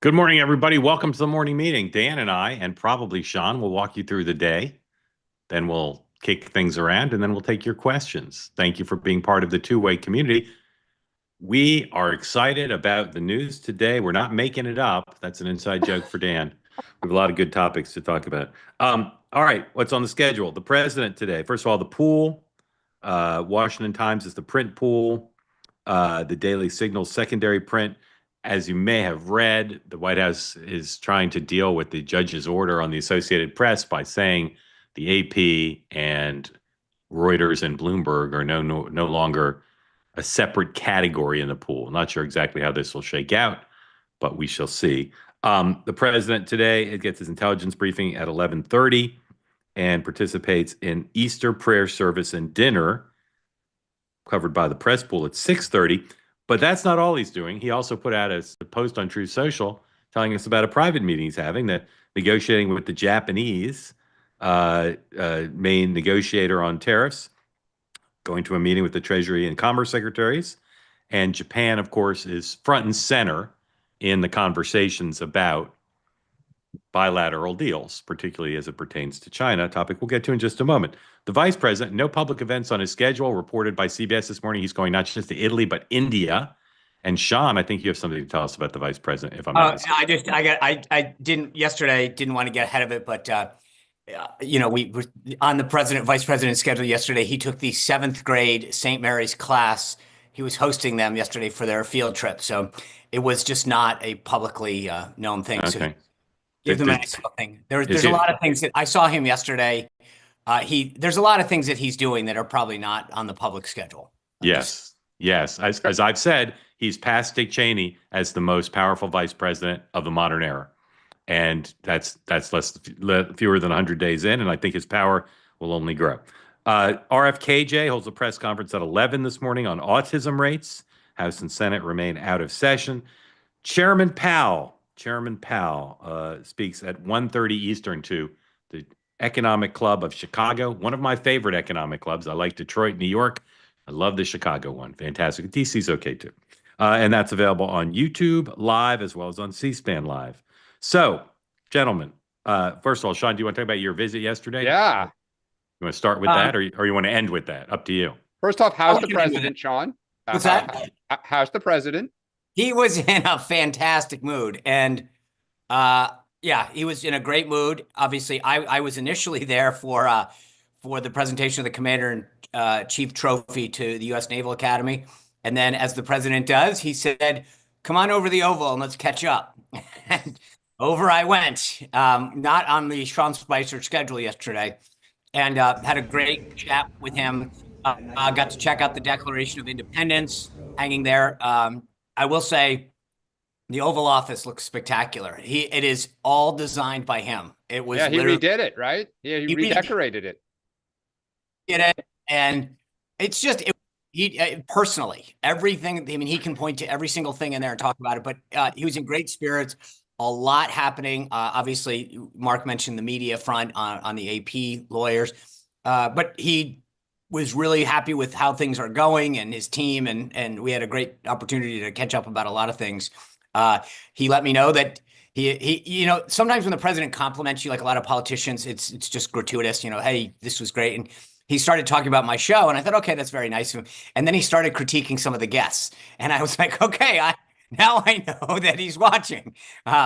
Good morning, everybody. Welcome to the morning meeting. Dan and I, and probably Sean, will walk you through the day. Then we'll kick things around, and then we'll take your questions. Thank you for being part of the two-way community. We are excited about the news today. We're not making it up. That's an inside joke for Dan. We have a lot of good topics to talk about. All right, what's on the schedule? The president today. First of all, the pool. Washington Times is the print pool. The Daily Signal secondary print. As you may have read, the White House is trying to deal with the judge's order on the Associated Press by saying the AP and Reuters and Bloomberg are no longer a separate category in the pool. Not sure exactly how this will shake out, but we shall see. The president today gets his intelligence briefing at 11:30 and participates in Easter prayer service and dinner covered by the press pool at 6:30. But that's not all he's doing. He also put out a post on Truth Social telling us about a private meeting he's having, that negotiating with the Japanese main negotiator on tariffs, going to a meeting with the Treasury and Commerce secretaries. And Japan, of course, is front and center in the conversations about bilateral deals, particularly as it pertains to China, a topic we'll get to in just a moment. The vice president, no public events on his schedule, reported by CBS this morning. He's going not just to Italy, but India. And Sean, I think you have something to tell us about the vice president, if I'm not mistaken. I didn't want to get ahead of it, but we were on the vice president's schedule yesterday. He took the 7th grade St. Mary's class. He was hosting them yesterday for their field trip. So it was just not a publicly known thing. Okay. So give them a nice thing. There's a lot of things that I saw him yesterday. There's a lot of things that he's doing that are probably not on the public schedule. Yes. As I've said, he's passed Dick Cheney as the most powerful vice president of the modern era. And that's fewer than 100 days in, and I think his power will only grow. RFKJ holds a press conference at 11 this morning on autism rates. House and Senate remain out of session. Chairman Powell speaks at 1:30 Eastern to the Economic Club of Chicago, one of my favorite economic clubs. I like Detroit, New York. I love the Chicago one. Fantastic. DC's okay too. And that's available on YouTube Live as well as on C-SPAN Live. So, gentlemen, first of all, Sean, do you want to talk about your visit yesterday? Yeah. You want to start with that, or you want to end with that? Up to you. First off, how's the president, Sean? What's that? How's the president? He was in a fantastic mood, and he was in a great mood. Obviously, I was initially there for the presentation of the Commander-in-Chief Trophy to the U.S. Naval Academy, and then, as the president does, he said, "Come on over to the Oval and let's catch up." And over I went, not on the Sean Spicer schedule yesterday, and had a great chat with him. Got to check out the Declaration of Independence hanging there. I will say the Oval Office looks spectacular. It is all designed by him. It was he redid it, right? Yeah, he redecorated it. Did it, and it's just personally everything. I mean, he can point to every single thing in there and talk about it. But he was in great spirits. A lot happening. Obviously, Mark mentioned the media front on the AP lawyers, but he was really happy with how things are going and his team, and we had a great opportunity to catch up about a lot of things. He let me know that he sometimes when the president compliments you, like a lot of politicians, it's just gratuitous. Hey, this was great, and he started talking about my show, and I thought, okay, that's very nice of him. And then he started critiquing some of the guests, and I was like, okay, now I know that he's watching.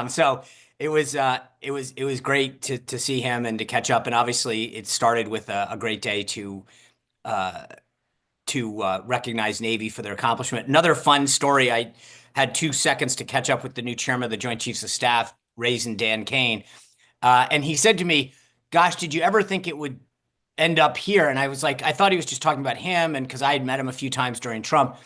So it was great to see him and to catch up. And obviously it started with a great day to recognize Navy for their accomplishment. Another fun story. I had 2 seconds to catch up with the new chairman of the Joint Chiefs of Staff, Raisin Dan Kane. And he said to me, "Gosh, did you ever think it would end up here?" And I was like, I thought he was just talking about him, and because I had met him a few times during Trump.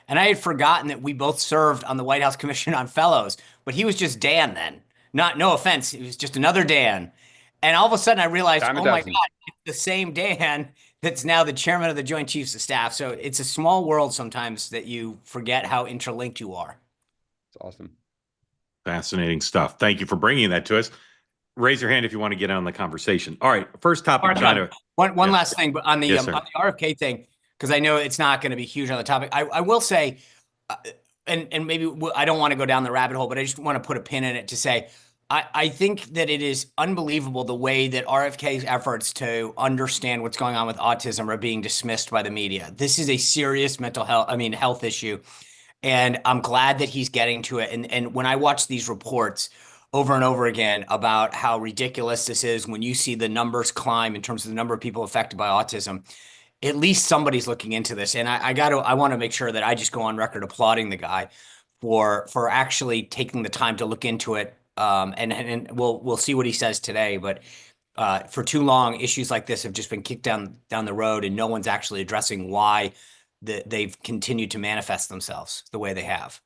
And I had forgotten that we both served on the White House Commission on Fellows, but he was just Dan then. No offense, it was just another Dan. And all of a sudden I realized, oh my God, it's the same Dan that's now the chairman of the Joint Chiefs of Staff. So it's a small world sometimes that you forget how interlinked you are. It's awesome. Fascinating stuff. Thank you for bringing that to us. Raise your hand if you want to get on the conversation. All right, first topic. One last thing, but on the RFK thing, because I know it's not going to be huge on the topic. I will say and maybe I don't want to go down the rabbit hole, but I just want to put a pin in it to say, I think that it is unbelievable the way that RFK's efforts to understand what's going on with autism are being dismissed by the media. This is a serious health issue. And I'm glad that he's getting to it. And when I watch these reports over and over again about how ridiculous this is, when you see the numbers climb in terms of the number of people affected by autism, at least somebody's looking into this. And I want to make sure that I just go on record applauding the guy for actually taking the time to look into it. And we'll see what he says today. But for too long, issues like this have just been kicked down the road, and no one's actually addressing why they've continued to manifest themselves the way they have.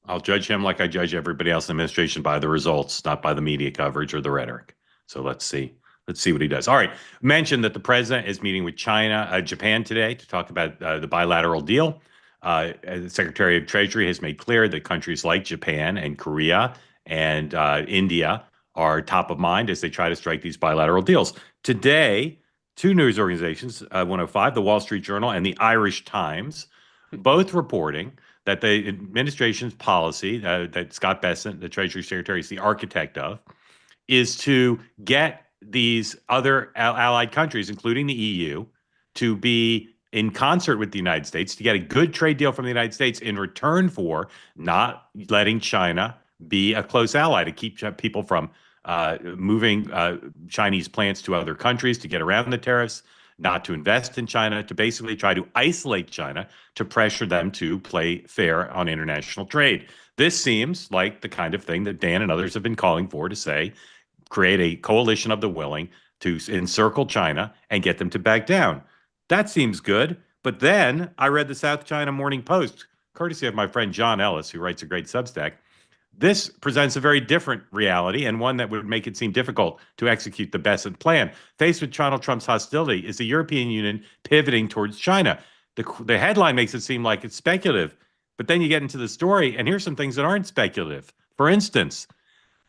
I'll judge him like I judge everybody else in the administration, by the results, not by the media coverage or the rhetoric. So let's see. Let's see what he does. All right. Mentioned that the president is meeting with Japan today to talk about the bilateral deal. The Secretary of Treasury has made clear that countries like Japan and Korea and India are top of mind as they try to strike these bilateral deals. Today, two news organizations, 105, the Wall Street Journal and the Irish Times, both reporting that the administration's policy that Scott Bessent, the Treasury Secretary, is the architect of, is to get these other allied countries, including the EU, to be in concert with the United States to get a good trade deal from the United States in return for not letting China be a close ally, to keep people from moving Chinese plants to other countries, to get around the tariffs, not to invest in China, to basically try to isolate China, to pressure them to play fair on international trade. This seems like the kind of thing that Dan and others have been calling for, to say, create a coalition of the willing to encircle China and get them to back down. That seems good. But then I read the South China Morning Post, courtesy of my friend John Ellis, who writes a great Substack. This presents a very different reality, and one that would make it seem difficult to execute the Bessent plan. Faced with Donald Trump's hostility, is the European Union pivoting towards China? The headline makes it seem like it's speculative, but then you get into the story, and here's some things that aren't speculative. For instance,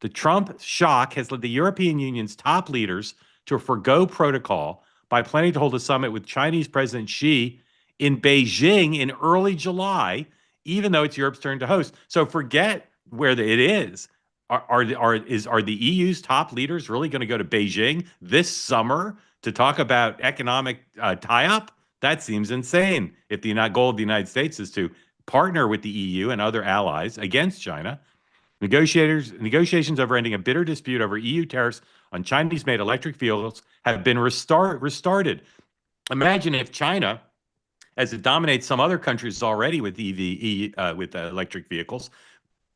the Trump shock has led the European Union's top leaders to forgo protocol by planning to hold a summit with Chinese President Xi in Beijing in early July, even though it's Europe's turn to host. So forget where it is. Are the EU's top leaders really going to go to Beijing this summer to talk about economic tie-up? That seems insane. If the goal of the United States is to partner with the EU and other allies against China, negotiations over ending a bitter dispute over EU tariffs on Chinese-made electric vehicles have been restarted. Imagine if China, as it dominates some other countries already with electric vehicles,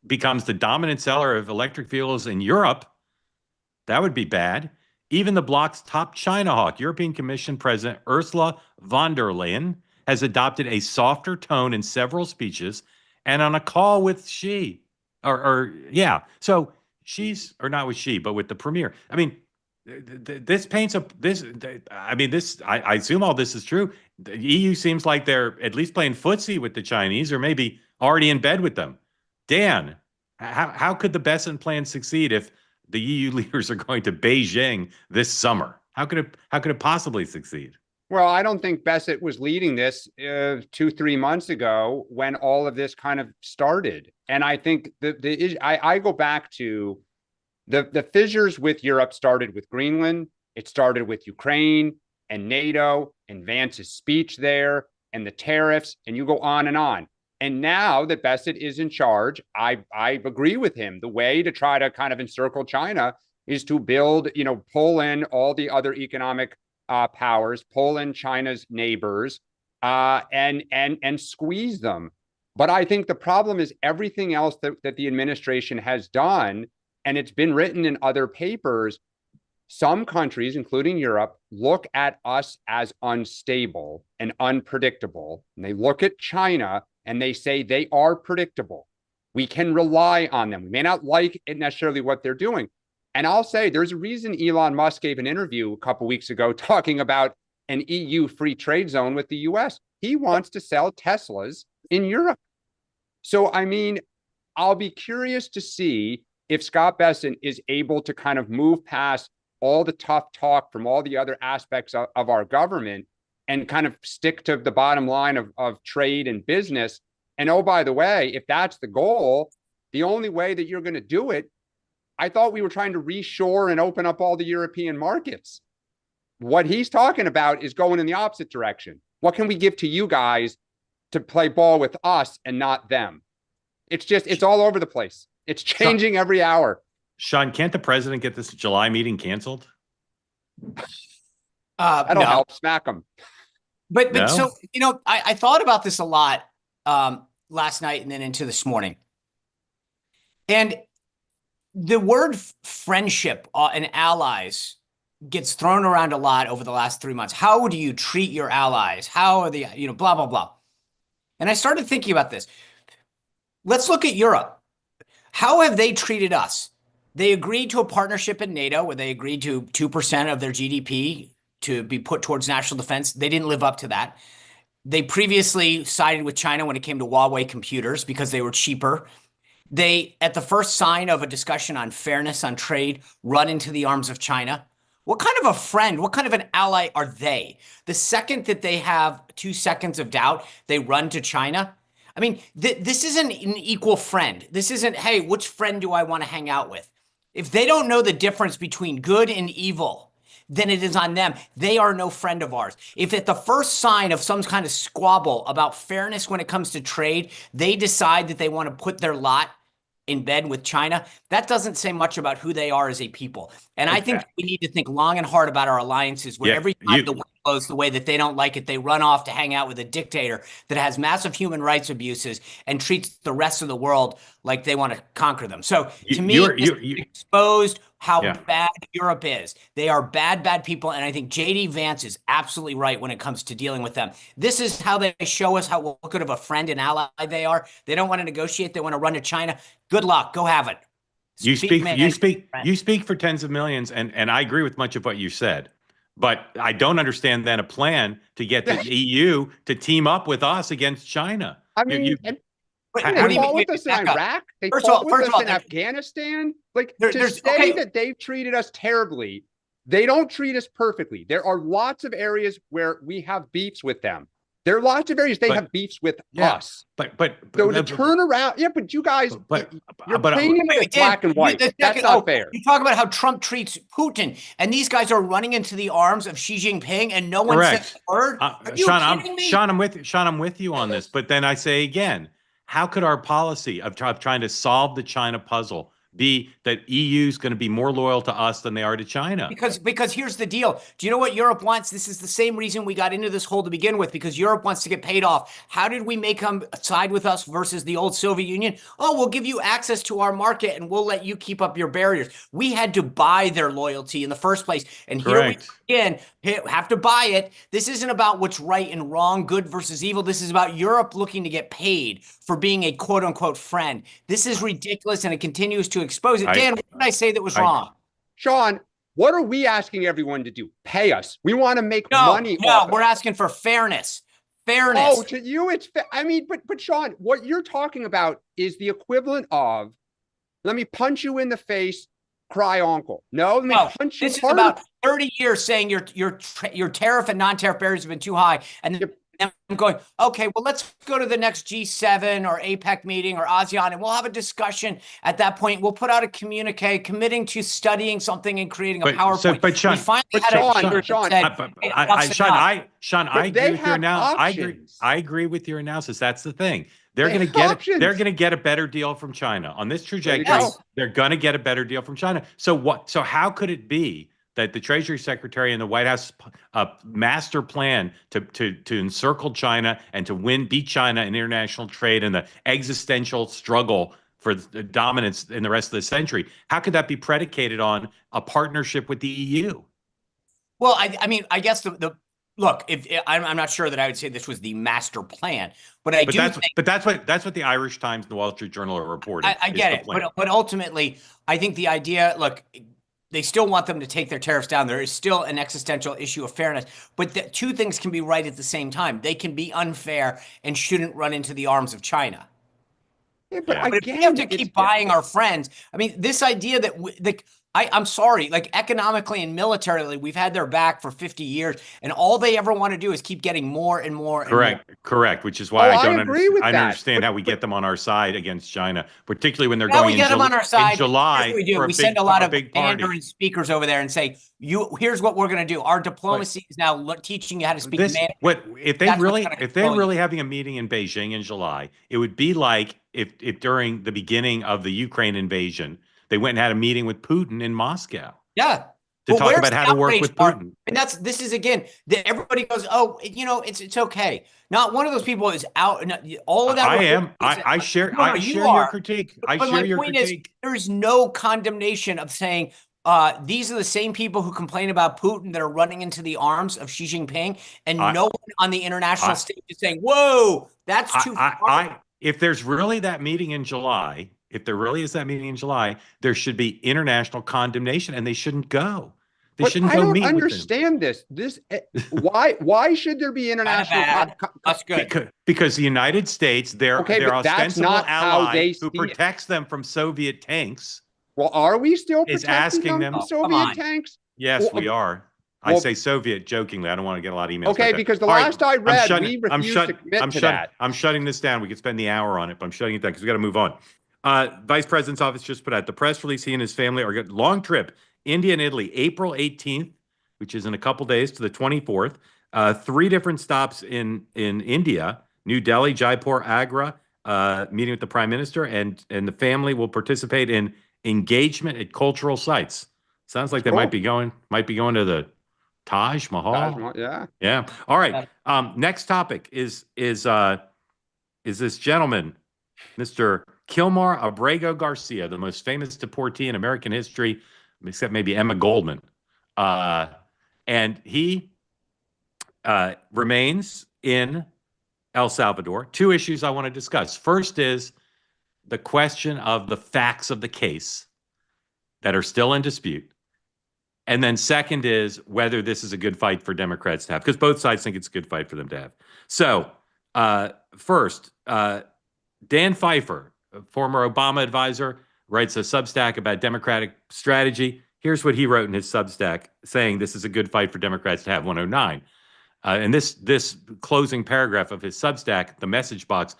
becomes the dominant seller of electric vehicles in Europe. That would be bad. Even the bloc's top China hawk, European Commission President Ursula von der Leyen, has adopted a softer tone in several speeches and on a call with Xi. So she's, or not with Xi, but with the premier. I mean, this paints I assume all this is true. The EU seems like they're at least playing footsie with the Chinese, or maybe already in bed with them. Dan, how could the Bessent plan succeed if the EU leaders are going to Beijing this summer? How could it possibly succeed? Well, I don't think Bessent was leading this 2-3 months ago when all of this kind of started. And I think I go back to the fissures with Europe started with Greenland. It started with Ukraine and NATO and Vance's speech there and the tariffs, and you go on and on. And now that Bessent is in charge, I agree with him. The way to try to kind of encircle China is to build, pull in all the other economic powers, pull in China's neighbors, and squeeze them. But I think the problem is everything else that the administration has done, and it's been written in other papers. Some countries, including Europe, look at us as unstable and unpredictable. And they look at China and they say they are predictable. We can rely on them. We may not like it necessarily what they're doing. And I'll say there's a reason Elon Musk gave an interview a couple of weeks ago talking about an EU free trade zone with the US. He wants to sell Teslas in Europe. So, I mean, I'll be curious to see if Scott Bessent is able to kind of move past all the tough talk from all the other aspects of our government and kind of stick to the bottom line of trade and business And oh, by the way, if that's the goal, the only way that you're going to do it, I thought we were trying to reshore and open up all the European markets. What he's talking about is going in the opposite direction. What can we give to you guys to play ball with us and not them? It's all over the place. It's changing every hour. Sean, can't the president get this July meeting canceled? That'll help. Smack them. But so, I thought about this a lot last night and then into this morning. And the word friendship and allies gets thrown around a lot over the last 3 months. How do you treat your allies? How are they, blah, blah, blah. And I started thinking about this. Let's look at Europe. How have they treated us? They agreed to a partnership in NATO where they agreed to 2% of their GDP to be put towards national defense. They didn't live up to that. They previously sided with China when it came to Huawei computers because they were cheaper. They, at the first sign of a discussion on fairness on trade, run into the arms of China. What kind of a friend, what kind of an ally are they? The second that they have 2 seconds of doubt, they run to China. I mean, this isn't an equal friend. This isn't, hey, which friend do I want to hang out with? If they don't know the difference between good and evil, then it is on them. They are no friend of ours. If at the first sign of some kind of squabble about fairness when it comes to trade, they decide that they want to put their lot in bed with China, that doesn't say much about who they are as a people. And I think we need to think long and hard about our alliances where every time the wind blows the way that they don't like it, they run off to hang out with a dictator that has massive human rights abuses and treats the rest of the world like they want to conquer them. So to me, it's exposed how bad Europe is. They are bad, bad people. And I think J.D. Vance is absolutely right when it comes to dealing with them. This is how they show us how good of a friend and ally they are. They don't want to negotiate. They want to run to China. Good luck. Go have it. You speak for tens of millions, and I agree with much of what you said. But I don't understand then a plan to get the EU to team up with us against China. I mean, they fought with us in Iraq. They fought with us in Afghanistan. Like, to say that they've treated us terribly, they don't treat us perfectly. There are lots of areas where we have beefs with them. There are lots of areas they have beefs with us. But so to turn around, but you guys, you're painting it black and white. That's not fair. You talk about how Trump treats Putin, and these guys are running into the arms of Xi Jinping, and no one says a word. Are you kidding me? Sean, I'm with you on this. But then I say again, how could our policy of trying to solve the China puzzle be that EU is going to be more loyal to us than they are to China? Because here's the deal. Do you know what Europe wants? This is the same reason we got into this hole to begin with, because Europe wants to get paid off. How did we make them side with us versus the old Soviet Union? Oh, we'll give you access to our market and we'll let you keep up your barriers. We had to buy their loyalty in the first place. And here we again have to buy it. This isn't about what's right and wrong, good versus evil. This is about Europe looking to get paid for being a quote unquote friend. This is ridiculous, and it continues to expose it. Dan, what did I say that was wrong? Sean, what are we asking everyone to do? Pay us. We want to make money. No, we're asking for fairness. Fairness. Oh, to you, it's I mean, but Sean, what you're talking about is the equivalent of, let me punch you in the face, cry uncle. No, let me punch you. This is about 30 years saying your tariff and non-tariff barriers have been too high, and I'm going, okay, well, let's go to the next G7 or APEC meeting or ASEAN, and we'll have a discussion. At that point, we'll put out a communique committing to studying something and creating a PowerPoint. But Sean, Sean, I agree with your analysis. I agree with your analysis. That's the thing. They're going to get a better deal from China on this trajectory. They're going to get a better deal from China. So what? So how could it be that the Treasury Secretary and the White House master plan to encircle China and to beat China in international trade and the existential struggle for the dominance in the rest of the century, how could that be predicated on a partnership with the EU? Well, I mean, I guess look, if I'm not sure that I would say this was the master plan, but that's what the Irish Times and the Wall Street Journal are reporting. I get it, but ultimately, I think the idea, look, they still want them to take their tariffs down. There is still an existential issue of fairness, but the two things can be right at the same time. They can be unfair and shouldn't run into the arms of China. Yeah, but Yeah. But if we again, have to it's- keep buying our friends, I mean, this idea that I'm sorry, like economically and militarily, we've had their back for 50 years, and all they ever want to do is keep getting more and more and more. Correct. Which is why Oh, I don't I agree with I don't that. understand But- how we get them on our side against China, particularly when they're Now going we get them on our side. in July Here's what we do. for We send a lot of big party. Mandarin speakers over there and say, here's what we're going to do. Our diplomacy is now teaching you how to speak Mandarin. If they're really having a meeting in Beijing in July, it would be like if during the beginning of the Ukraine invasion, they went and had a meeting with Putin in Moscow. Yeah. To Well, talk where's about the how to work outrage with part? Putin. And this is again, everybody goes, oh, it's okay. Not one of those people is out. All of that. I share you your critique. But my point is, there is no condemnation of saying these are the same people who complain about Putin that are running into the arms of Xi Jinping, and no one on the international stage is saying, whoa, that's too far. If there's really that meeting in July, if there really is that meeting in July, there should be international condemnation, and they shouldn't go. They shouldn't go meet with them. I don't understand this. Why should there be international? That's good. Because the United States, their ostensible ally who protects them from Soviet tanks. Well, are we still is protecting asking them from Soviet tanks? Yes, we are. I say Soviet jokingly. I don't want to get a lot of emails. Okay, because the last I read, we refused to commit to that. I'm shutting this down. We could spend the hour on it, but I'm shutting it down because we got to move on. Vice President's office just put out the press release. He and his family are going long trip, India and Italy, April 18th, which is in a couple days, to the 24th. 3 different stops in India: New Delhi, Jaipur, Agra. Meeting with the Prime Minister, and the family will participate in engagement at cultural sites. Sounds like they might be going to the Taj Mahal. Yeah. All right. Next topic is this gentleman, Mr. Kilmar Ábrego García, the most famous deportee in American history, except maybe Emma Goldman. And he remains in El Salvador. 2 issues I want to discuss. First is the question of the facts of the case that are still in dispute. And then second is whether this is a good fight for Democrats to have, because both sides think it's a good fight for them to have. So first, Dan Pfeiffer, a former Obama advisor, writes a Substack about Democratic strategy. Here's what he wrote in his Substack, saying this is a good fight for Democrats to have 109. And this closing paragraph of his Substack, the message box,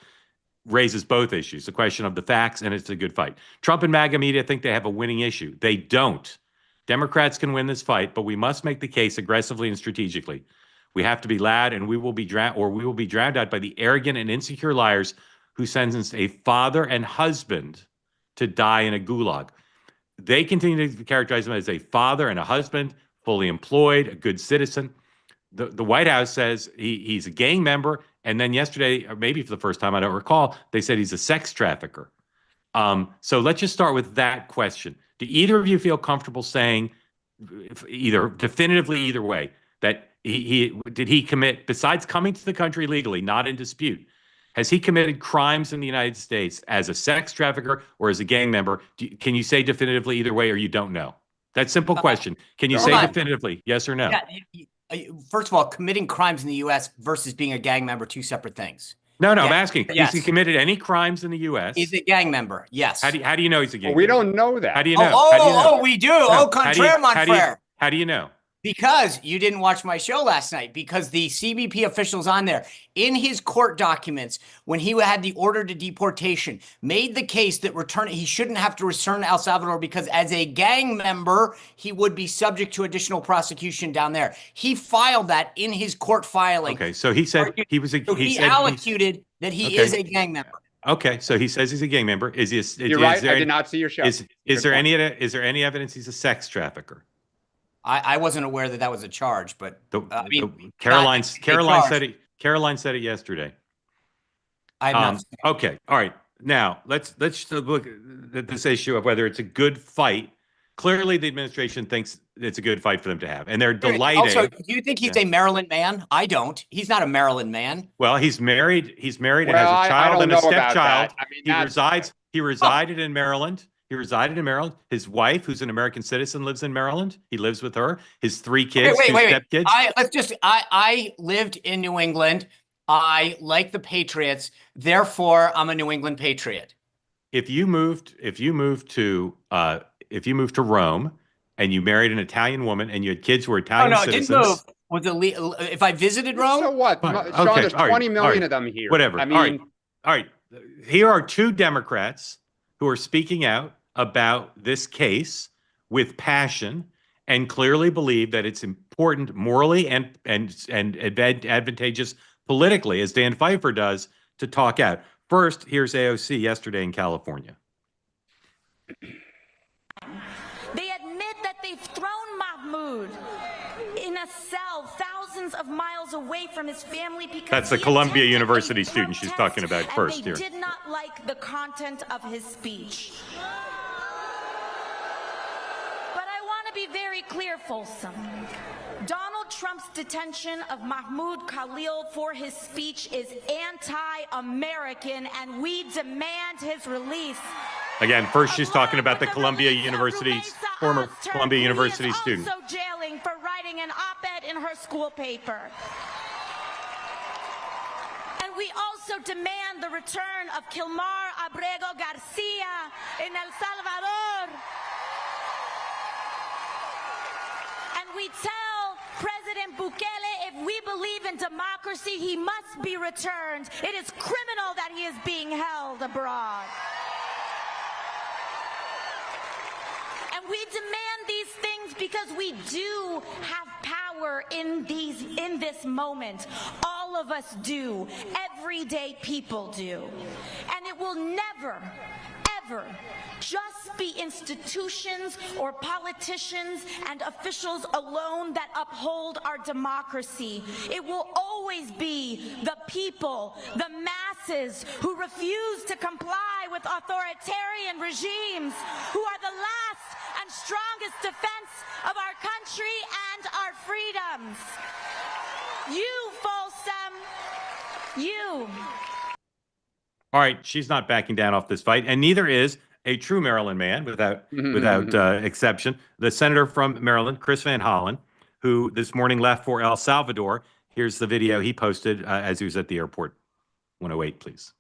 raises both issues, the question of the facts, and it's a good fight. Trump and MAGA media think they have a winning issue. They don't. Democrats can win this fight, but we must make the case aggressively and strategically. We have to be loud, and we will be drowned out by the arrogant and insecure liars who sentenced a father and husband to die in a gulag. They continue to characterize him as a father and a husband, fully employed, a good citizen. The White House says he's a gang member, and then yesterday, or maybe for the first time, I don't recall, they said he's a sex trafficker. So let's just start with that question. Do either of you feel comfortable saying, either definitively either way, that did he commit, besides coming to the country legally, not in dispute, has he committed crimes in the United States as a sex trafficker or as a gang member? Can you say definitively either way, or you don't know? That simple question. Can you say definitively yes or no? Yeah, first of all, committing crimes in the U.S. versus being a gang member, 2 separate things. No, I'm asking. Yes. Has he committed any crimes in the U.S.? He's a gang member. Yes. How do you know he's a gang member? We don't know that. How do you know? Oh, we do. No. Contraire, mon frere. How do you know? Because you didn't watch my show last night, because the CBP officials on there, in his court documents, when he had the order to deportation, made the case that he shouldn't have to return to El Salvador because as a gang member, he would be subject to additional prosecution down there. He filed that in his court filing. Okay, so he said he was a... So he allocated that he is a gang member. Okay, so he says he's a gang member. You're right, I did not see your show. Is there any evidence he's a sex trafficker? I wasn't aware that was a charge, but Caroline said it. Caroline said it yesterday. I'm not. Okay, all right. Now let's look at this issue of whether it's a good fight. Clearly, the administration thinks it's a good fight for them to have, and they're delighted. Also, do you think he's a Maryland man? I don't. He's not a Maryland man. Well, he's married. He's married and has a child and a stepchild. I mean, he resided in Maryland. He resided in Maryland. His wife, who's an American citizen, lives in Maryland. He lives with her. His 3 kids, 2 stepkids. I lived in New England. I like the Patriots. Therefore, I'm a New England Patriot. if you moved to Rome and you married an Italian woman and you had kids who were Oh Italian no, it didn't citizens. move. Was it if I visited Rome? So what? Fine. Sean, Okay, there's all right, 20 million all right, of them here. Whatever. I mean, all right. Here are two Democrats who are speaking out about this case with passion and clearly believe that it's important morally and advantageous politically, as Dan Pfeiffer does, to talk out. First, here's AOC yesterday in California. They admit that they've thrown Mahmoud in a cell thousands of miles away from his family because That's the he Columbia attended University a student she's protest talking about and first they here. did not like the content of his speech. But I want to be very clear, Folsom. Donald Trump's detention of Mahmoud Khalil for his speech is anti-American, and we demand his release. Again, first she's talking about the Columbia University's former Columbia University student. Also jailing for writing an op-ed in her school paper. And we also demand the return of Kilmar Ábrego García in El Salvador. And we tell President Bukele, if we believe in democracy, he must be returned. It is criminal that he is being held abroad. And we demand these things because we do have power in this moment. All of us do. Everyday people do. And it will never, ever just be institutions or politicians and officials alone that uphold our democracy. It will always be the people, the masses who refuse to comply with authoritarian regimes, who are the last and strongest defense of our country and our freedoms. You, Folsom, you. All right, she's not backing down off this fight, and neither is a true Maryland man, without exception, the senator from Maryland, Chris Van Hollen, who this morning left for El Salvador. Here's the video he posted as he was at the airport. 108, please.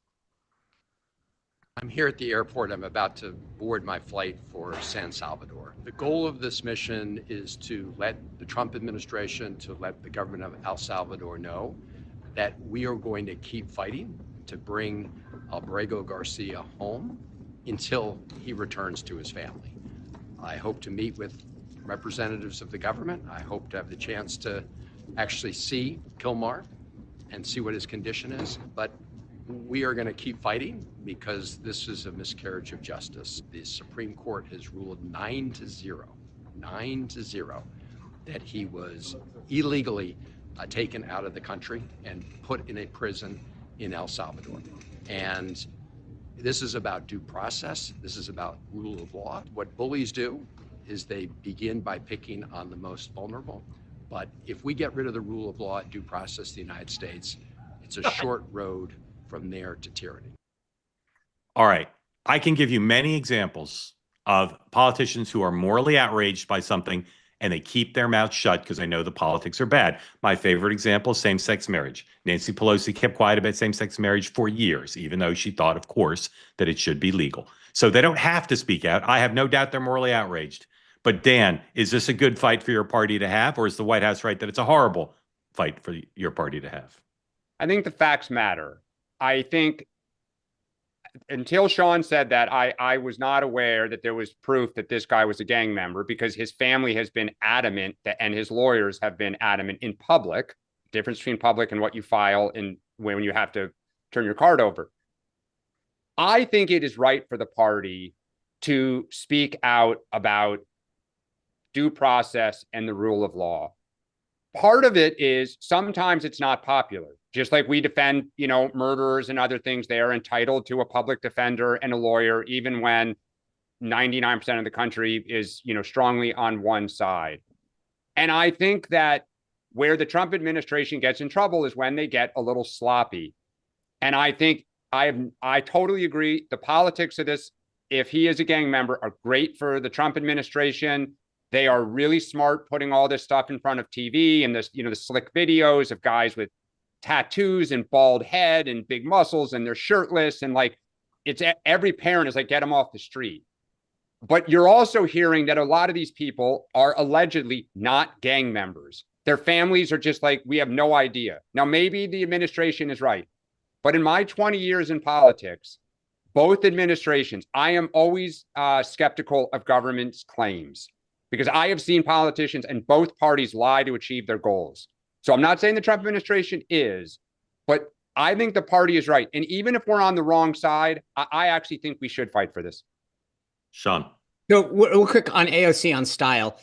I'm here at the airport. I'm about to board my flight for San Salvador. The goal of this mission is to let the Trump administration, to let the government of El Salvador know that we are going to keep fighting to bring Ábrego García home until he returns to his family. I hope to meet with representatives of the government. I hope to have the chance to actually see Kilmar and see what his condition is. But we are going to keep fighting because this is a miscarriage of justice. The Supreme Court has ruled 9-0, that he was illegally taken out of the country and put in a prison in El Salvador. And this is about due process. This is about rule of law. What bullies do is they begin by picking on the most vulnerable. But if we get rid of the rule of law and due process in the United States, it's a short road from there to tyranny. All right. I can give you many examples of politicians who are morally outraged by something and they keep their mouth shut because they know the politics are bad. My favorite example is same-sex marriage. Nancy Pelosi kept quiet about same-sex marriage for years, even though she thought, of course, that it should be legal. So they don't have to speak out. I have no doubt they're morally outraged. But Dan, is this a good fight for your party to have, or is the White House right that it's a horrible fight for your party to have? I think the facts matter. I think until Sean said that, I was not aware that there was proof that this guy was a gang member, because his family has been adamant that, and his lawyers have been adamant in public, difference between public and what you file in when you have to turn your card over. I think it is right for the party to speak out about due process and the rule of law. Part of it is sometimes it's not popular. Just like we defend, murderers and other things, they are entitled to a public defender and a lawyer, even when 99% of the country is, strongly on one side. And I think that where the Trump administration gets in trouble is when they get a little sloppy. And I think I totally agree. The politics of this, if he is a gang member, are great for the Trump administration. They are really smart putting all this stuff in front of TV and this, the slick videos of guys with tattoos and bald head and big muscles and they're shirtless. And every parent is like, get them off the street. But you're also hearing that a lot of these people are allegedly not gang members. Their families are just like, we have no idea. Now, maybe the administration is right. But in my 20 years in politics, both administrations, I am always skeptical of government's claims because I have seen politicians and both parties lie to achieve their goals. So I'm not saying the Trump administration is, but I think the party is right. And even if we're on the wrong side, I actually think we should fight for this. Sean. So real quick on AOC on style.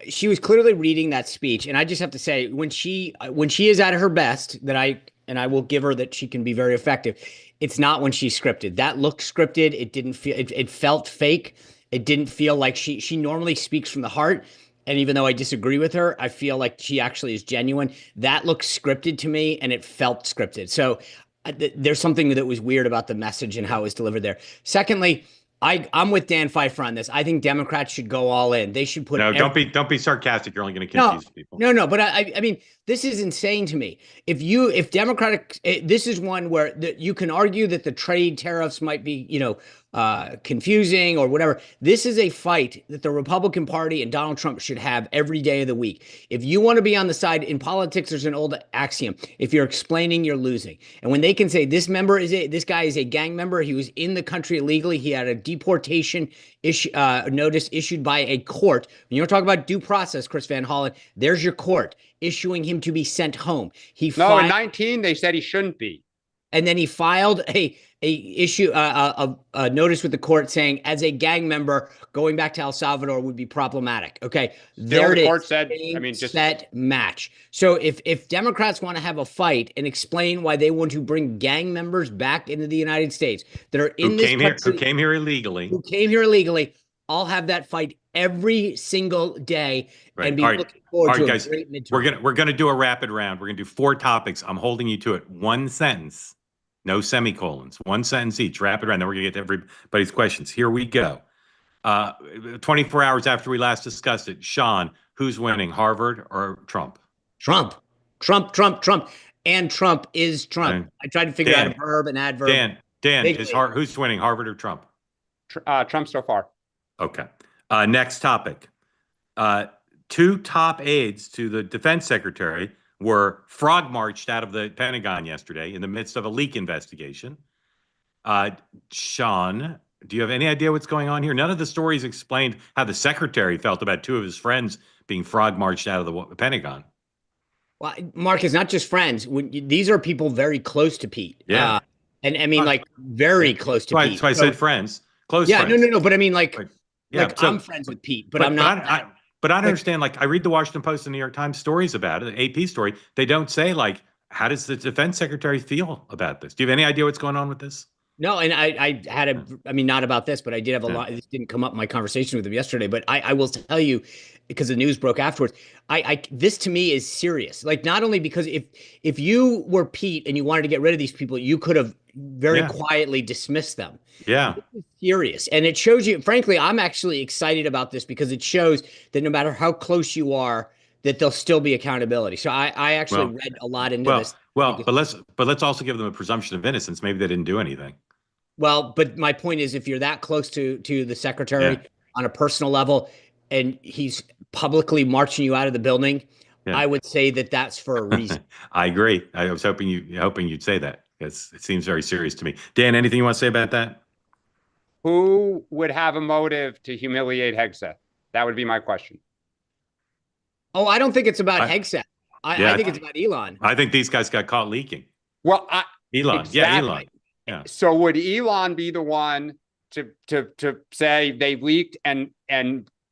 She was clearly reading that speech. And I just have to say, when she is at her best, I will give her that she can be very effective. It's not when she's scripted. That looked scripted. It didn't feel, it felt fake. It didn't feel like she normally speaks from the heart. And even though I disagree with her, I feel like she actually is genuine. That looked scripted to me and it felt scripted. So there's something that was weird about the message and how it was delivered there. Secondly, I'm with Dan Pfeiffer on this. I think Democrats should go all in. They should put. No, don't be sarcastic. You're only going to confuse people. No. But I mean, this is insane to me. If Democratic, this is one where you can argue that the trade tariffs might be, confusing or whatever. This is a fight that the Republican Party and Donald Trump should have every day of the week. If you want to be on the side in politics, there's an old axiom: if you're explaining, you're losing. And when they can say this guy is a gang member, he was in the country illegally, he had a deportation notice issued by a court. When you're talking about due process, Chris Van Hollen, there's your court issuing him to be sent home. In 19 they said he shouldn't be. And then he filed a notice with the court saying, as a gang member, going back to El Salvador would be problematic. Okay, there it is. Court said, set match. So if Democrats want to have a fight and explain why they want to bring gang members back into the United States that are in this country, who came here illegally, I'll have that fight every single day. Right. And be looking forward to guys, a great midterm. We're gonna do a rapid round. We're gonna do 4 topics. I'm holding you to it. 1 sentence. No semicolons, 1 sentence each, rapid round. Then we're going to get to everybody's questions. Here we go. 24 hours after we last discussed it, Sean, who's winning, Harvard or Trump? Trump. And Trump is Trump. I tried to figure out a verb and adverb. Dan, who's winning, Harvard or Trump? Trump so far. Okay. Next topic. 2 top aides to the defense secretary were frog marched out of the Pentagon yesterday in the midst of a leak investigation. Sean, do you have any idea what's going on here? None of the stories explained how the secretary felt about 2 of his friends being frog marched out of the Pentagon. Well, Mark, it's not just friends. These are people very close to Pete. Yeah. And I mean, very close to Pete. That's why I said friends. Close friends. No. But I mean, I'm friends with Pete, but I'm not. But I don't understand, I read the Washington Post and New York Times stories about it, the AP story. They don't say, how does the defense secretary feel about this? Do you have any idea what's going on with this? No, and I had not about this, but I did have a lot. This didn't come up in my conversation with him yesterday, but I will tell you, because the news broke afterwards, this to me is serious. Not only because if you were Pete and you wanted to get rid of these people, you could have very quietly dismissed them. Yeah. This is serious. And it shows you, frankly, I'm actually excited about this because it shows that no matter how close you are, that there'll still be accountability. So I actually read a lot into this. But let's also give them a presumption of innocence. Maybe they didn't do anything. Well, but my point is, if you're that close to the secretary on a personal level, and he's publicly marching you out of the building, I would say that that's for a reason. I agree. I was hoping you'd say that. It seems very serious to me. Dan, anything you want to say about that? Who would have a motive to humiliate Hegseth? That would be my question. Oh, I don't think it's about Hegseth. I think it's about Elon. I think these guys got caught leaking. Well, Elon. Exactly. Yeah, Elon. Yeah. So would Elon be the one to say they leaked and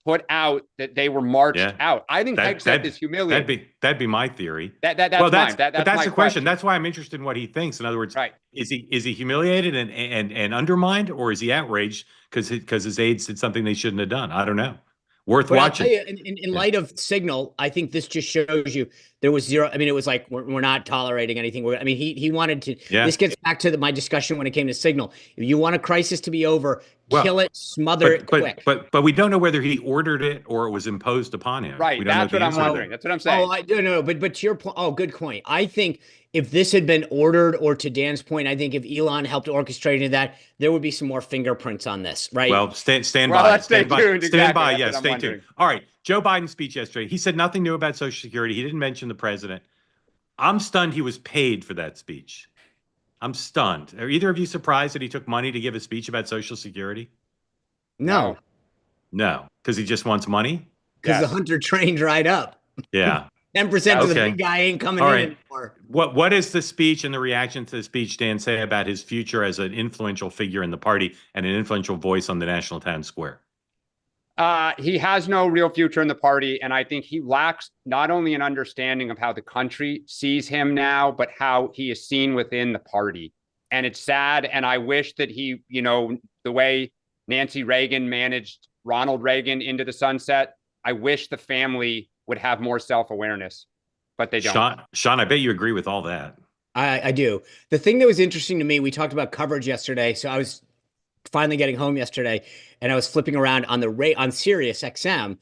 put out that they were marched out? I think Hegseth is humiliating. That'd be my theory. That's the question. That's why I'm interested in what he thinks. In other words, is he humiliated and undermined, or is he outraged because his aides did something they shouldn't have done? I don't know. Worth watching. I'll tell you, in light of Signal, I think this just shows you there was zero. I mean, it was like, we're not tolerating anything. I mean, he wanted to, this gets back to my discussion when it came to signal. If you want a crisis to be over, kill it, smother it quick. But we don't know whether he ordered it or it was imposed upon him. Right. We don't That's know what I'm wondering. That's what I'm saying. Oh, I don't know. But to your point, good point. I think if this had been ordered, or to Dan's point, I think if Elon helped orchestrate that, there would be some more fingerprints on this, right? Well, stand Well, by. let's stay tuned. Stand by. Exactly. Yeah, That's what stay I'm tuned. wondering. All right. Joe Biden's speech yesterday. He said nothing new about Social Security. He didn't mention the president. I'm stunned he was paid for that speech. I'm stunned. Are either of you surprised that he took money to give a speech about Social Security? No, because he just wants money. because the Hunter train dried up. Yeah. 10% of the big guy ain't coming in anymore. What is the speech and the reaction to the speech, Dan, say about his future as an influential figure in the party and an influential voice on the national town square? He has no real future in the party, and I think he lacks not only an understanding of how the country sees him now, but how he is seen within the party. And it's sad, and I wish that he, the way Nancy Reagan managed Ronald Reagan into the sunset, I wish the family would have more self-awareness, but they don't. Sean, I bet you agree with all that. I do. The thing that was interesting to me, we talked about coverage yesterday, so I was finally getting home yesterday, and I was flipping around on Sirius XM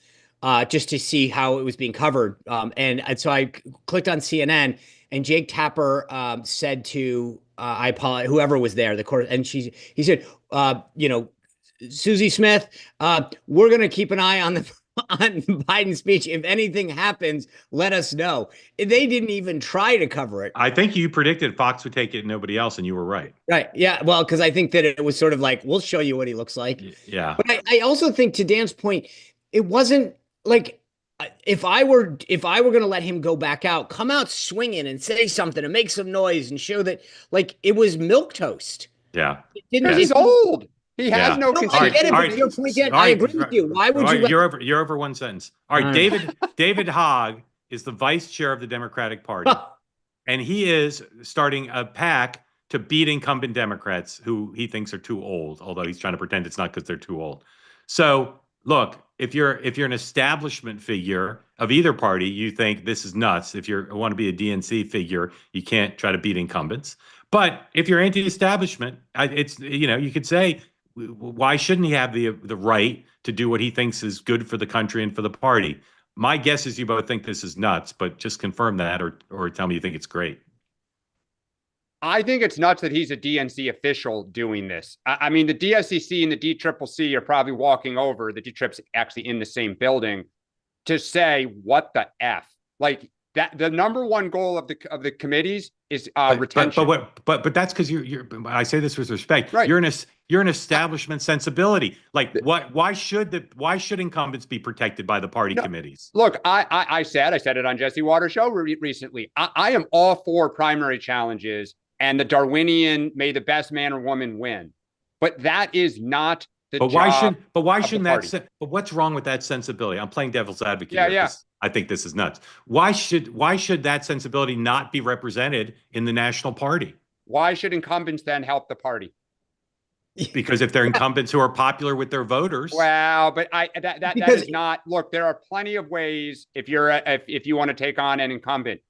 just to see how it was being covered. And so I clicked on CNN, and Jake Tapper said to I apologize, whoever was there, the court, and he said, Susie Smith, we're going to keep an eye on Biden's speech. If anything happens, let us know. They didn't even try to cover it. I think you predicted Fox would take it and nobody else, and you were right. Right. Yeah. Well, because I think that it was sort of like, we'll show you what he looks like. Yeah. But I also think, to Dan's point, it wasn't like, if I were going to let him go back out, come out swinging and say something and make some noise and show that, like, it was milquetoast. Yeah. Because he's old. He has no I get it, but your point, I agree with you. Why would you? You're over one sentence. All right, David Hogg is the vice chair of the Democratic Party, and he is starting a pack to beat incumbent Democrats who he thinks are too old. Although he's trying to pretend it's not because they're too old. So look, if you're an establishment figure of either party, you think this is nuts. If you want to be a DNC figure, you can't try to beat incumbents. But if you're anti-establishment, you could say, why shouldn't he have the right to do what he thinks is good for the country and for the party? My guess is you both think this is nuts, but just confirm that or tell me you think it's great. I think it's nuts that he's a DNC official doing this. I mean, the DSCC and the DCCC are probably walking over. The DTRIP's actually in the same building to say, what the F? Like, that the number one goal of the committees is retention. But that's because you're. I say this with respect. Right. You're an establishment sensibility. Like, why should incumbents be protected by the party committees? Look, I said it on Jesse Waters' show recently. I am all for primary challenges and the Darwinian may the best man or woman win, but that is not the job. But why shouldn't that? But what's wrong with that sensibility? I'm playing devil's advocate. Yeah. I think this is nuts. Why should that sensibility not be represented in the national party? Why should incumbents then help the party? Because if they're incumbents who are popular with their voters. Well, but that is not. Look, there are plenty of ways if you want to take on an incumbent,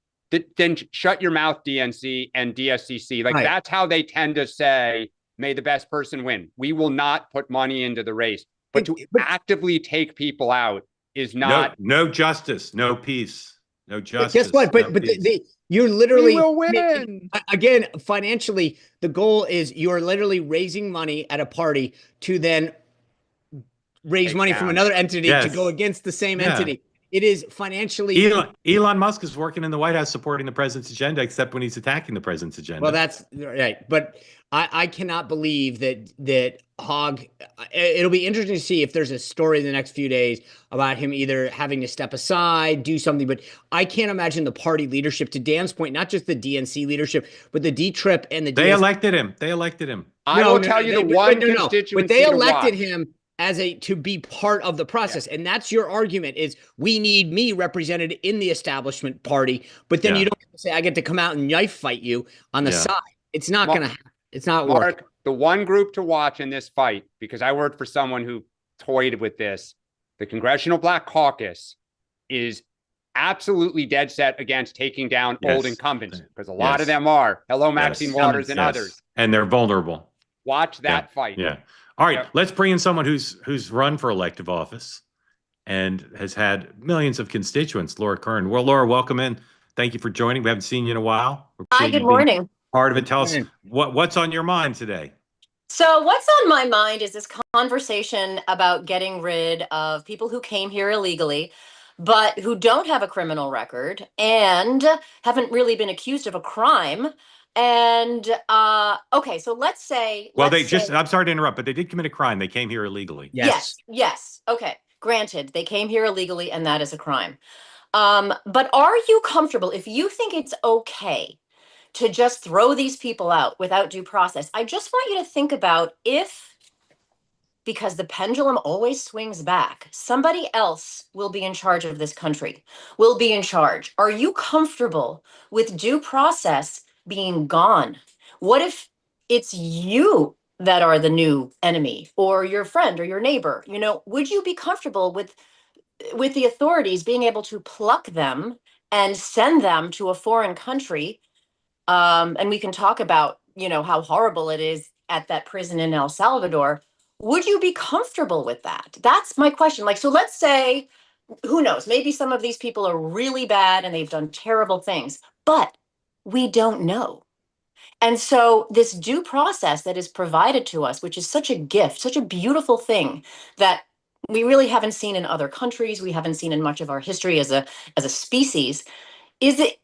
then shut your mouth, DNC and DSCC. Like, that's how they tend to say, may the best person win. We will not put money into the race, but to actively take people out is not. No justice, no peace, no justice. Guess what? But you're literally, we will win. Again, financially, the goal is you're literally raising money at a party to then raise money from another entity to go against the same entity. It is financially. Elon Musk is working in the White House supporting the president's agenda, except when he's attacking the president's agenda. Well, that's right. But I cannot believe that Hogg. It'll be interesting to see if there's a story in the next few days about him either having to step aside, do something. But I can't imagine the party leadership, to Dan's point, not just the DNC leadership, but the DTRIP and the. They elected him. I will tell you the one constituency. But they elected him to be part of the process. And that's your argument, is we need me represented in the establishment party, but then you don't say I get to come out and knife fight you on the side. It's not going to happen. It's not working. The one group to watch in this fight, because I worked for someone who toyed with this, the Congressional Black Caucus is absolutely dead set against taking down old Yes. incumbents, because a lot of Yes. them are. Hello, Maxine Yes. Waters and Yes. others. And they're vulnerable. Watch that Yeah. fight. Yeah. All right. Yep. Let's bring in someone who's run for elective office and has had millions of constituents. Laura Kern. Well, Laura, welcome in. Thank you for joining. We haven't seen you in a while. We Hi, appreciate good you being morning. part of it. Tell us morning. what's on your mind today. So what's on my mind is this conversation about getting rid of people who came here illegally, but who don't have a criminal record and haven't really been accused of a crime. And okay, so let's say, Well, I'm sorry to interrupt, but they did commit a crime. They came here illegally. yes. Okay, granted, they came here illegally and that is a crime. But are you comfortable if you think it's okay to just throw these people out without due process? I just want you to think about if, because the pendulum always swings back, somebody else will be in charge of this country, will be in charge. Are you comfortable with due process being gone? What if it's you that are the new enemy, or your friend or your neighbor? You know, would you be comfortable with the authorities being able to pluck them and send them to a foreign country? And we can talk about, you know, how horrible it is at that prison in El Salvador. Would you be comfortable with that? That's my question. Like, so let's say, who knows, maybe some of these people are really bad and they've done terrible things, but we don't know. And so this due process that is provided to us, which is such a gift, such a beautiful thing that we really haven't seen in other countries, we haven't seen in much of our history as a species, is it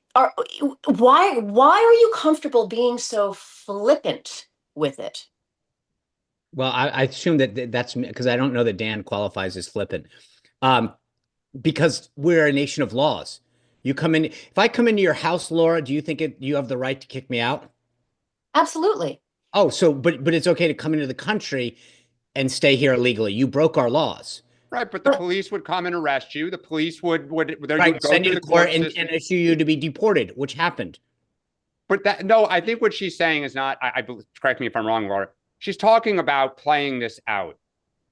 why are you comfortable being so flippant with it? Well, I assume that's because I don't know that Dan qualifies as flippant. Because we're a nation of laws. You come in, if I come into your house, Laura, do you think you have the right to kick me out? Absolutely. Oh, so but it's okay to come into the country and stay here illegally. You broke our laws. Right, but the police would come and arrest you. The police would Right, go send through you the to court court and system. issue you to be deported, which happened. But that, no, I think what she's saying is not, I believe, correct me if I'm wrong, Laura. She's talking about playing this out,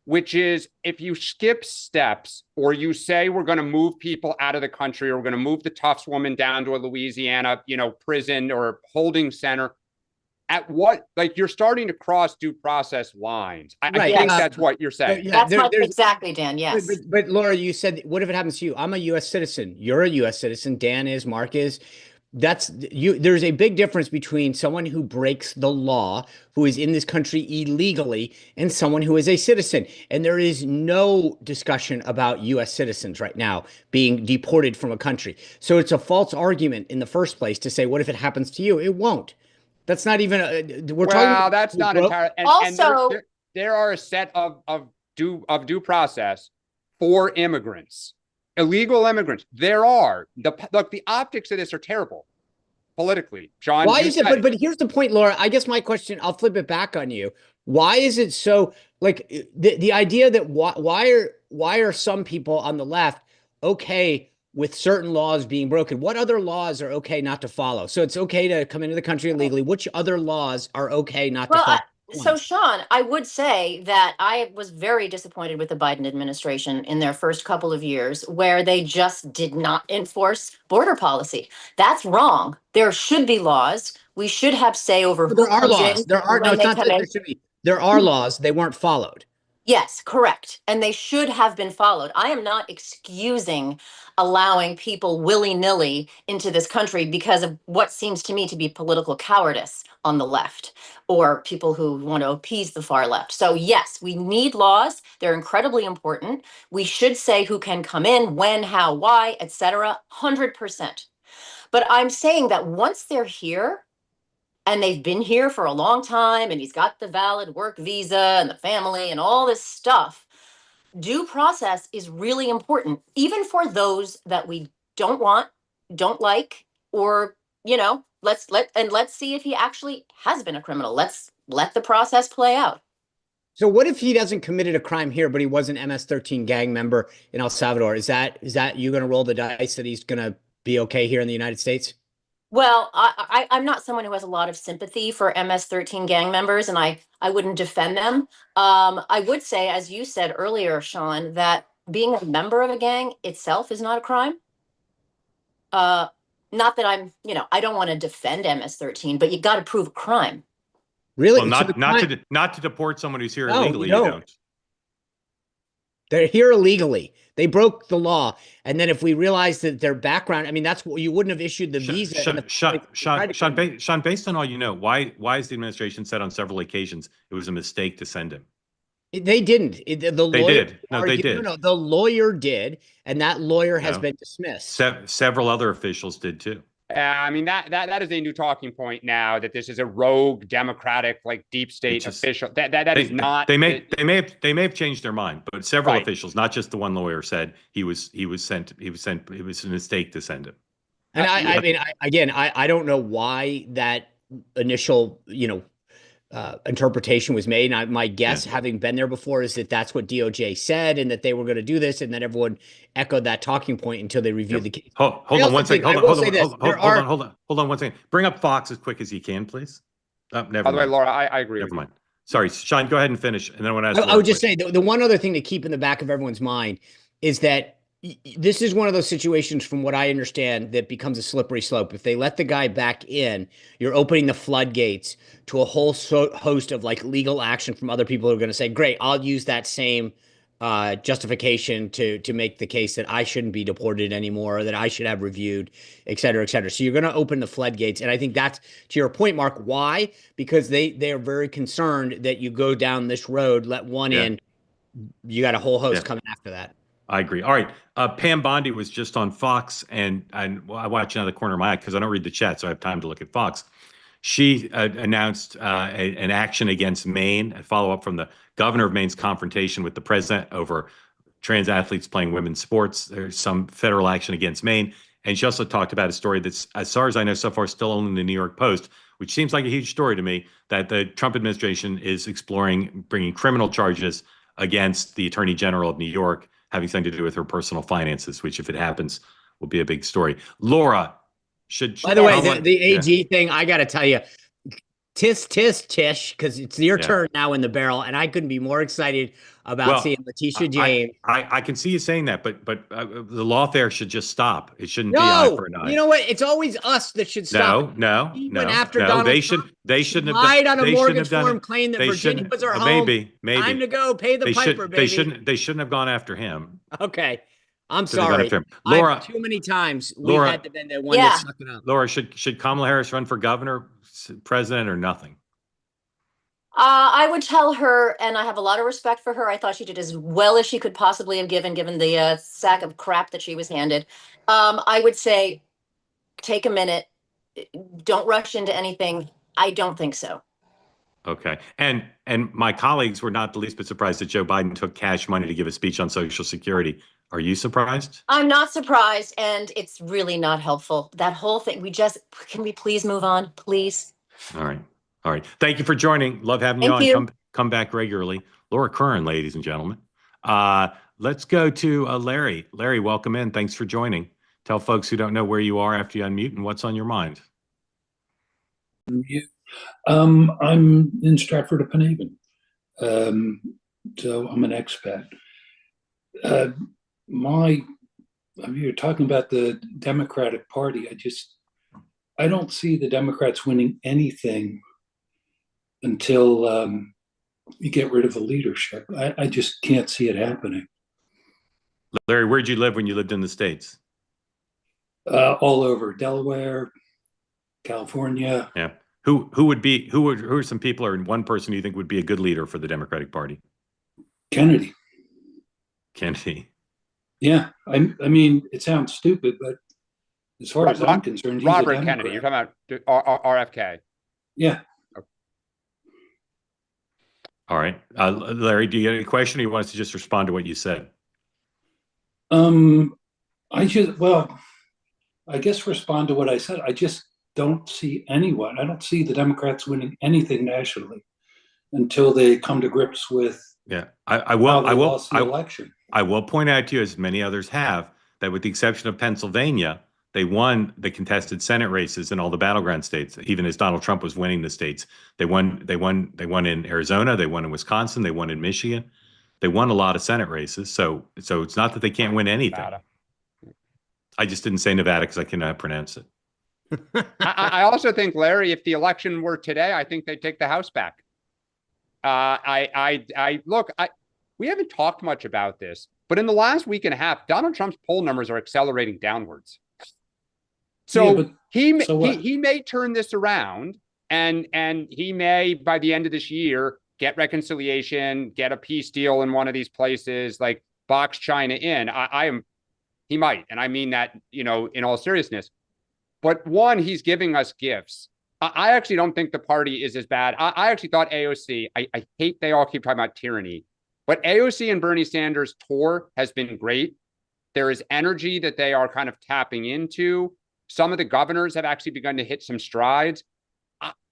which is if you skip steps or you say we're going to move people out of the country, or we're going to move the Tufts woman down to a Louisiana, prison or holding center, at what, like, you're starting to cross due process lines. I Right, think that's what you're saying. Yeah, That's exactly, Dan. Yes. But Laura, you said, what if it happens to you? I'm a U.S. citizen. You're a U.S. citizen. Dan is. Mark is. That's you. There's a big difference between someone who breaks the law, who is in this country illegally, and someone who is a citizen. And there is no discussion about U.S. citizens right now being deported from a country. So it's a false argument in the first place to say, what if it happens to you? It won't. That's not even we're talking about That's not entirely. And, Also, and there are a set of due process for immigrants. Illegal immigrants. There are the optics of this are terrible politically. Sean, why is it? But here's the point, Laura. I guess my question, I'll flip it back on you. Why is it so, like, the idea that why are some people on the left okay with certain laws being broken? What other laws are okay not to follow? So it's okay to come into the country illegally. Which other laws are okay not to follow? So, Sean, I would say that I was very disappointed with the Biden administration in their first couple of years, where they just did not enforce border policy. That's wrong. There should be laws. We should have say over who There are comes laws. in, There are no. when It's they not come that in. there should be. There are laws. They weren't followed. Yes, correct. And they should have been followed. I am not excusing allowing people willy-nilly into this country because of what seems to me to be political cowardice on the left, or people who want to appease the far left. So yes, we need laws. They're incredibly important. We should say who can come in, when, how, why, etc. 100%. But I'm saying that once they're here, and they've been here for a long time, and he's got the valid work visa and the family and all this stuff, due process is really important, even for those that we don't want, don't like, or, let's see if he actually has been a criminal. Let's let the process play out. So what if he doesn't committed a crime here, but he was an MS-13 gang member in El Salvador? Is that you going to roll the dice that he's going to be okay here in the United States? Well, I'm not someone who has a lot of sympathy for MS-13 gang members, and I wouldn't defend them. I would say, as you said earlier, Sean, that being a member of a gang itself is not a crime. not that I'm, I don't want to defend MS-13, but you got to prove a crime. Really? Well, So not to deport someone who's here No, illegally. you You don't. don't. They're here illegally. They broke the law. And then if we realize that their background, I mean, that's what you wouldn't have issued the visa. in the first place if you tried to come. Sean, based on all you know, why is the administration said on several occasions it was a mistake to send him? They didn't. The lawyer did. No, they did. No, the lawyer did, and that lawyer has No. been dismissed. Several other officials did too. I mean, that is a new talking point now, that this is a rogue Democratic, like deep state official. That is not. They may have changed their mind, but several Right. officials, not just the one lawyer, said it was a mistake to send him. And I mean, I don't know why that initial, interpretation was made. And my guess, having been there before, is that that's what DOJ said, and that they were going to do this, and then everyone echoed that talking point until they reviewed the case. Hold on one second. Hold on one second. Bring up Fox as quick as you can, please. Never By the way, mind. Laura, I agree. Never mind. Sorry, Sean, go ahead and finish, and then when I would just say the one other thing to keep in the back of everyone's mind is that this is one of those situations, from what I understand, that becomes a slippery slope. If they let the guy back in, you're opening the floodgates to a whole host of like legal action from other people who are going to say, great, I'll use that same justification to make the case that I shouldn't be deported anymore, or that I should have reviewed, et cetera, et cetera. So you're going to open the floodgates. And I think that's, to your point, Mark, why? Because they are very concerned that you go down this road, let one in, you got a whole host coming after that. I agree. All right. Pam Bondi was just on Fox, and I watch out of the corner of my eye because I don't read the chat, so I have time to look at Fox. She announced an action against Maine, a follow-up from the governor of Maine's confrontation with the president over trans athletes playing women's sports. There's some federal action against Maine. And she also talked about a story that's, as far as I know so far, still only in the New York Post, which seems like a huge story to me, that the Trump administration is exploring bringing criminal charges against the Attorney General of New York, having something to do with her personal finances, which, if it happens, will be a big story. Laura, by the way, the AG thing, I got to tell you, tisk, Tish, because it's your turn now in the barrel, and I couldn't be more excited about seeing Letitia James. I can see you saying that, but the lawfare should just stop. It shouldn't be eye for an eye. You know what? It's always us that should stop. No. Donald They Trump, shouldn't have lied on a they mortgage shouldn't have done form, it. claimed that They Virginia shouldn't- was her home. Maybe. Time to go pay the piper, baby. They shouldn't have gone after him. Okay. I'm Shouldn't have gone sorry. after him. Laura, Too many times Laura, we had to been the one that sucked it up. Laura, should Kamala Harris run for governor, president, or nothing? I would tell her, and I have a lot of respect for her. I thought she did as well as she could possibly have given the sack of crap that she was handed. I would say, take a minute. Don't rush into anything. I don't think so. Okay. And my colleagues were not the least bit surprised that Joe Biden took cash money to give a speech on Social Security. Are you surprised? I'm not surprised, and it's really not helpful. That whole thing, can we please move on, please? All right. Thank you for joining. Love having you on. Come back regularly. Laura Curran, ladies and gentlemen. Let's go to Larry. Larry, welcome in. Thanks for joining. Tell folks who don't know where you are after you unmute and what's on your mind. I'm in Stratford-upon-Avon, so I'm an expat. You're talking about the Democratic Party. I don't see the Democrats winning anything until you get rid of the leadership. I just can't see it happening. Larry, where'd you live when you lived in the States? All over Delaware, California. Yeah. Who are some people, or one person you think would be a good leader for the Democratic Party? Kennedy. Yeah. I mean, it sounds stupid, but as far as I'm concerned, he's Robert a Democrat. Kennedy. You're talking about RFK. Yeah. All right. Larry, do you get any question, or you want us to just respond to what you said? I guess respond to what I said. I just don't see anyone. I don't see the Democrats winning anything nationally until they come to grips with I will election. I will point out to you, as many others have, that with the exception of Pennsylvania, they won the contested Senate races in all the battleground states. Even as Donald Trump was winning the states, they won in Arizona, they won in Wisconsin, they won in Michigan. They won a lot of Senate races. So it's not that they can't win anything. I just didn't say Nevada because I cannot pronounce it. I also think, Larry, if the election were today, I think they'd take the House back. We haven't talked much about this, but in the last week and a half, Donald Trump's poll numbers are accelerating downwards. So he may turn this around, and he may, by the end of this year, get reconciliation, get a peace deal in one of these places, like box China in. He might, and I mean that, in all seriousness. But one, he's giving us gifts. I actually don't think the party is as bad. I actually thought AOC, I hate they all keep talking about tyranny, but AOC and Bernie Sanders' tour has been great. There is energy that they are kind of tapping into. Some of the governors have actually begun to hit some strides.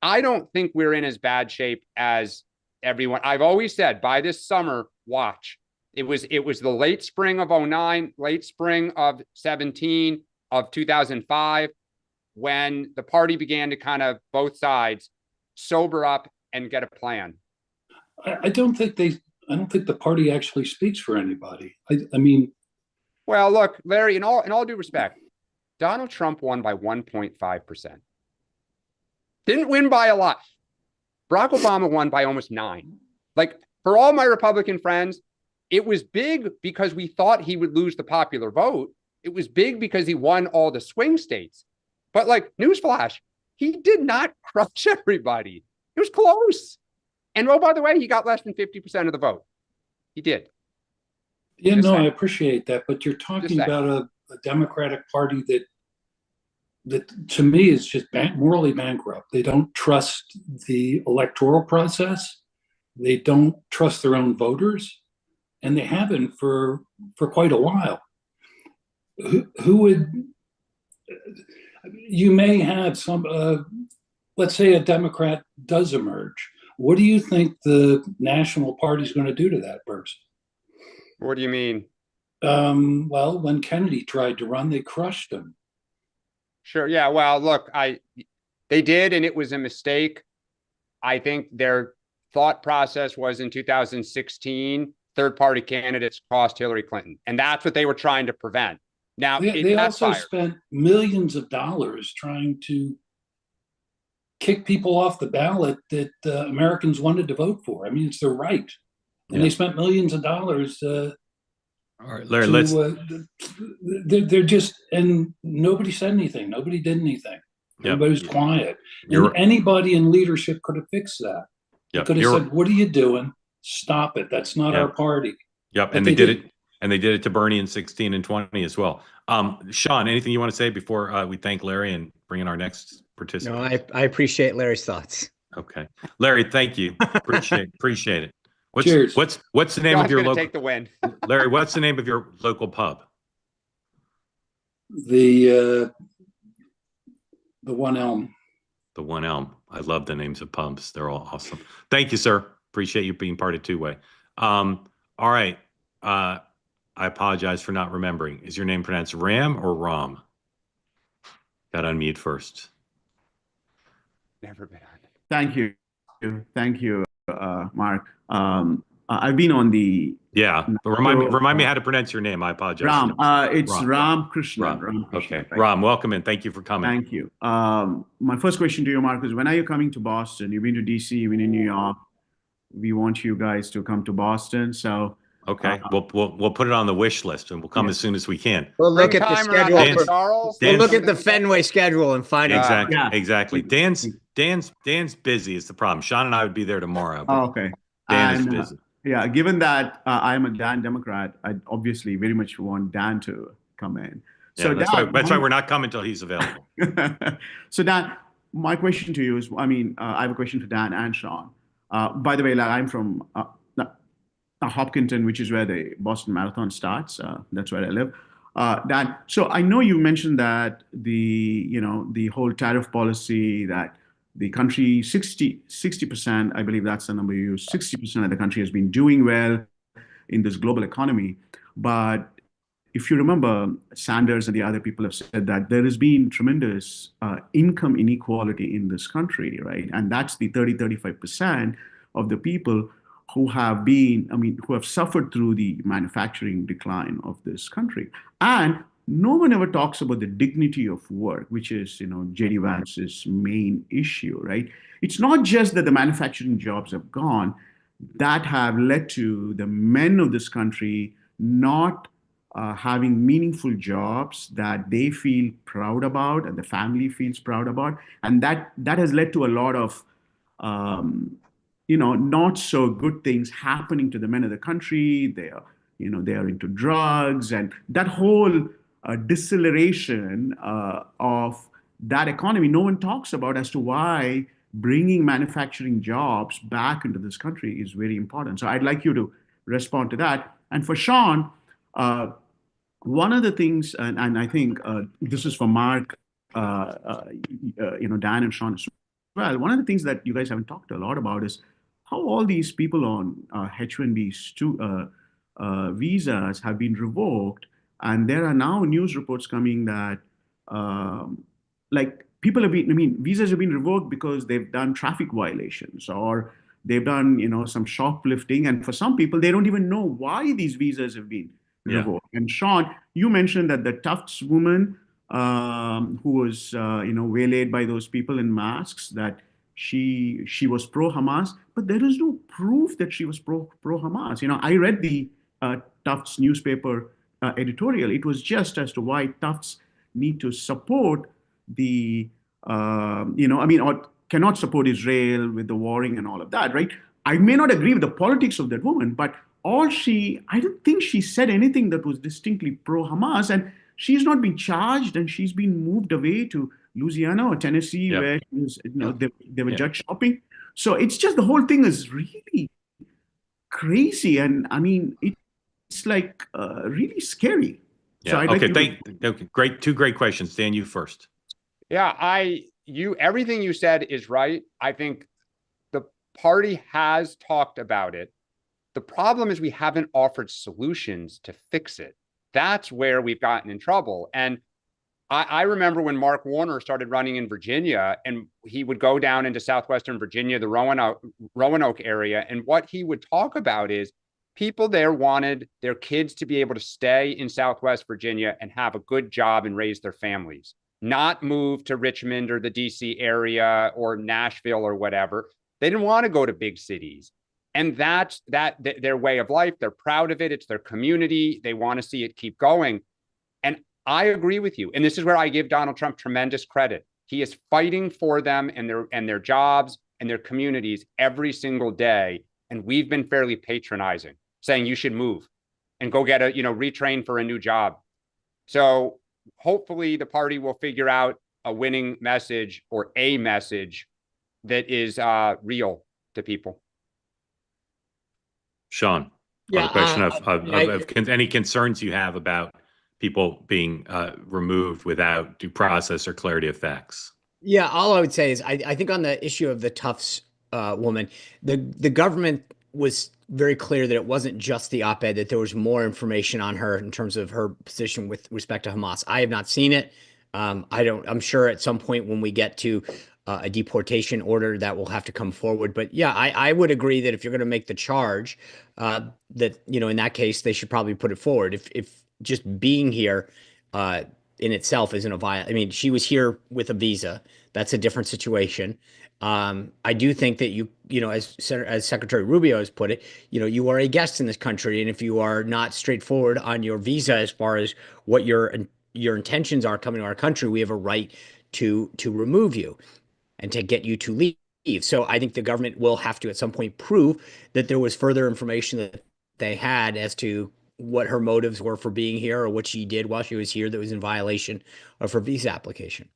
I don't think we're in as bad shape as everyone. I've always said, by this summer, watch. It was the late spring of 2009, late spring of 2017, of 2005, when the party began to kind of, both sides, sober up and get a plan. I don't think the party actually speaks for anybody. I mean, well, look, Larry, in all due respect, Donald Trump won by 1.5%. Didn't win by a lot. Barack Obama won by almost 9%. Like, for all my Republican friends, it was big because we thought he would lose the popular vote. It was big because he won all the swing states. But, like, newsflash, he did not crush everybody. It was close. And, oh, by the way, he got less than 50% of the vote. He did. Yeah, no, I appreciate that. But you're talking about a Democratic Party that to me is just morally bankrupt. They don't trust the electoral process. They don't trust their own voters. And they haven't for quite a while. Who would... You may have some, let's say a Democrat does emerge. What do you think the National Party is going to do to that person? What do you mean? Well, when Kennedy tried to run, they crushed him. Sure. Yeah. Well, look, they did, and it was a mistake. I think their thought process was in 2016, third-party candidates cost Hillary Clinton, and that's what they were trying to prevent. Now, they also spent millions of dollars trying to kick people off the ballot that Americans wanted to vote for. I mean, it's their right. And they spent millions of dollars. All right, Larry, they're just, and nobody said anything. Nobody did anything. Everybody was quiet. And anybody in leadership could have fixed that. They could have said, what are you doing? Stop it. That's not our party. Yep, but and they did it. And they did it to Bernie in 16 and 20 as well. Sean, anything you want to say before we thank Larry and bring in our next participant? No, I appreciate Larry's thoughts. Okay, Larry, thank you. Appreciate it. Cheers. What's the name of your local? Take the win. Larry, what's the name of your local pub? The One Elm. The One Elm. I love the names of pubs. They're all awesome. Thank you, sir. Appreciate you being part of Two Way. All right. I apologize for not remembering. Is your name pronounced Ram or Ram? Got to unmute first. Never been. Thank you. Mark. I've been on the... Yeah, but remind me how to pronounce your name. I apologize. Ram. It's Ram Krishna. Ram. Okay. Right? Ram, welcome and thank you for coming. Thank you. My first question to you, Mark, is when are you coming to Boston? You've been to DC, you've been in New York. We want you guys to come to Boston. So... Okay, we'll put it on the wish list and we'll come as soon as we can. We'll look at the schedule. We'll look at the Fenway schedule and find out. Exactly. Dan's busy is the problem. Sean and I would be there tomorrow. Okay. Dan is busy. Yeah, given that I'm a Dan Democrat, I obviously very much want Dan to come in. So yeah, that's why we're not coming until he's available. So Dan, my question to you is, I have a question for Dan and Sean. By the way, I'm from Hopkinton, which is where the Boston Marathon starts. That's where I live. Dan, so I know you mentioned that the whole tariff policy, that the country 60%, I believe that's the number you use, 60% of the country has been doing well in this global economy. But if you remember, Sanders and the other people have said that there has been tremendous income inequality in this country, right? And that's the 35% of the people who have suffered through the manufacturing decline of this country. And no one ever talks about the dignity of work, which is, J.D. Vance's main issue, right? It's not just that the manufacturing jobs have gone, that have led to the men of this country not having meaningful jobs that they feel proud about and the family feels proud about. And that has led to a lot of, not so good things happening to the men of the country. They are into drugs, and that whole deceleration of that economy, no one talks about as to why bringing manufacturing jobs back into this country is very important. So I'd like you to respond to that. And for Sean, one of the things, and I think this is for Mark, Dan and Sean as well, one of the things that you guys haven't talked a lot about is how all these people on H-1B visas have been revoked. And there are now news reports coming that visas have been revoked because they've done traffic violations or they've done, some shoplifting. And for some people, they don't even know why these visas have been revoked. And Sean, you mentioned that the Tufts woman who was, waylaid by those people in masks, that she was pro-Hamas, but there is no proof that she was pro-Hamas. I read the Tufts newspaper editorial. It was just as to why Tufts need to support the, or cannot support Israel with the warring and all of that, right? I may not agree with the politics of that woman, but I don't think she said anything that was distinctly pro-Hamas, and she's not been charged, and she's been moved away to Louisiana or Tennessee, where she was, they were judge shopping. So it's just, the whole thing is really crazy, and I mean, it's like really scary. Yeah. So okay. Great. Two great questions. Dan, you first. Yeah, everything you said is right. I think the party has talked about it. The problem is we haven't offered solutions to fix it. That's where we've gotten in trouble. And I remember when Mark Warner started running in Virginia, and he would go down into southwestern Virginia, the Roanoke area, and what he would talk about is people there wanted their kids to be able to stay in Southwest Virginia and have a good job and raise their families, not move to Richmond or the DC area or Nashville or whatever. They didn't want to go to big cities. And that's their way of life. They're proud of it. It's their community. They want to see it keep going. And I agree with you. And this is where I give Donald Trump tremendous credit. He is fighting for them and their jobs and their communities every single day. And we've been fairly patronizing, saying you should move and go get retrain for a new job. So hopefully the party will figure out a winning message or a message that is real to people. Sean, on the question of any concerns you have about people being removed without due process or clarity of facts. Yeah, all I would say is I think on the issue of the Tufts woman, the government was very clear that it wasn't just the op-ed, that there was more information on her in terms of her position with respect to Hamas. I have not seen it. I'm sure at some point when we get to a deportation order that will have to come forward. But yeah, I would agree that if you're going to make the charge, that, in that case, they should probably put it forward. If just being here in itself isn't a violation. I mean, she was here with a visa. That's a different situation. I do think that as Secretary Rubio has put it, you are a guest in this country, and if you are not straightforward on your visa as far as what your intentions are coming to our country, we have a right to remove you and to get you to leave. So I think the government will have to at some point prove that there was further information that they had as to what her motives were for being here or what she did while she was here that was in violation of her visa application.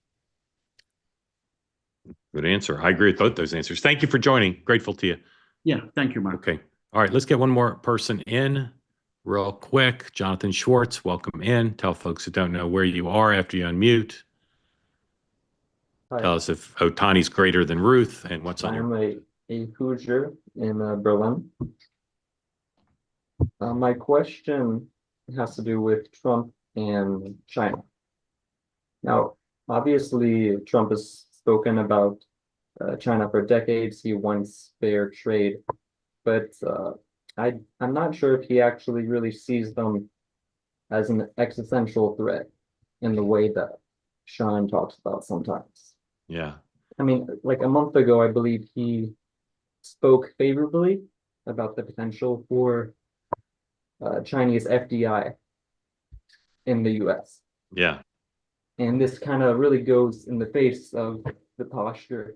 Good answer. I agree with both those answers. Thank you for joining. Grateful to you. Yeah, thank you, Mark. Okay. All right, let's get one more person in real quick. Jonathan Schwartz, welcome in. Tell folks who don't know where you are after you unmute. Hi. Tell us if Otani's greater than Ruth and what's on your... I'm a Hoosier in Berlin. My question has to do with Trump and China. Now, obviously, Trump has spoken about China for decades. He wants fair trade, but I'm not sure if he actually really sees them as an existential threat. in the way that Sean talks about sometimes. Yeah. I mean, like a month ago, I believe he spoke favorably about the potential for Chinese FDI in the US. Yeah. And this kind of really goes in the face of the posture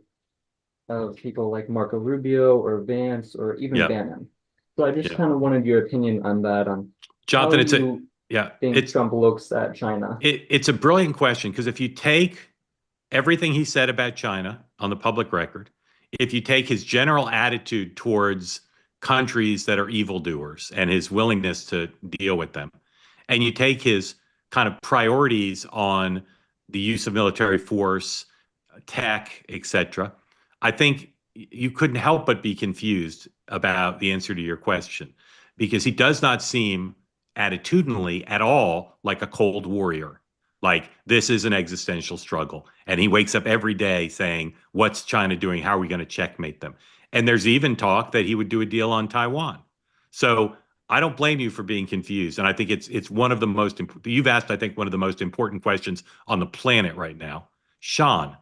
of people like Marco Rubio or Vance or even Yeah. Bannon. So I just Yeah. kind of wanted your opinion on that, on Jonathan, how it's you think it's Trump looks at China. it's a brilliant question, because if you take everything he said about China on the public record, if you take his general attitude towards countries that are evildoers and his willingness to deal with them, and you take his kind of priorities on the use of military force, tech, etc., I think you couldn't help but be confused about the answer to your question, because he does not seem attitudinally at all like a Cold Warrior. Like, this is an existential struggle. And he wakes up every day saying, what's China doing? How are we going to checkmate them? And there's even talk that he would do a deal on Taiwan. So I don't blame you for being confused. And I think it's one of the most important, you've asked, I think, one of the most important questions on the planet right now. Sean.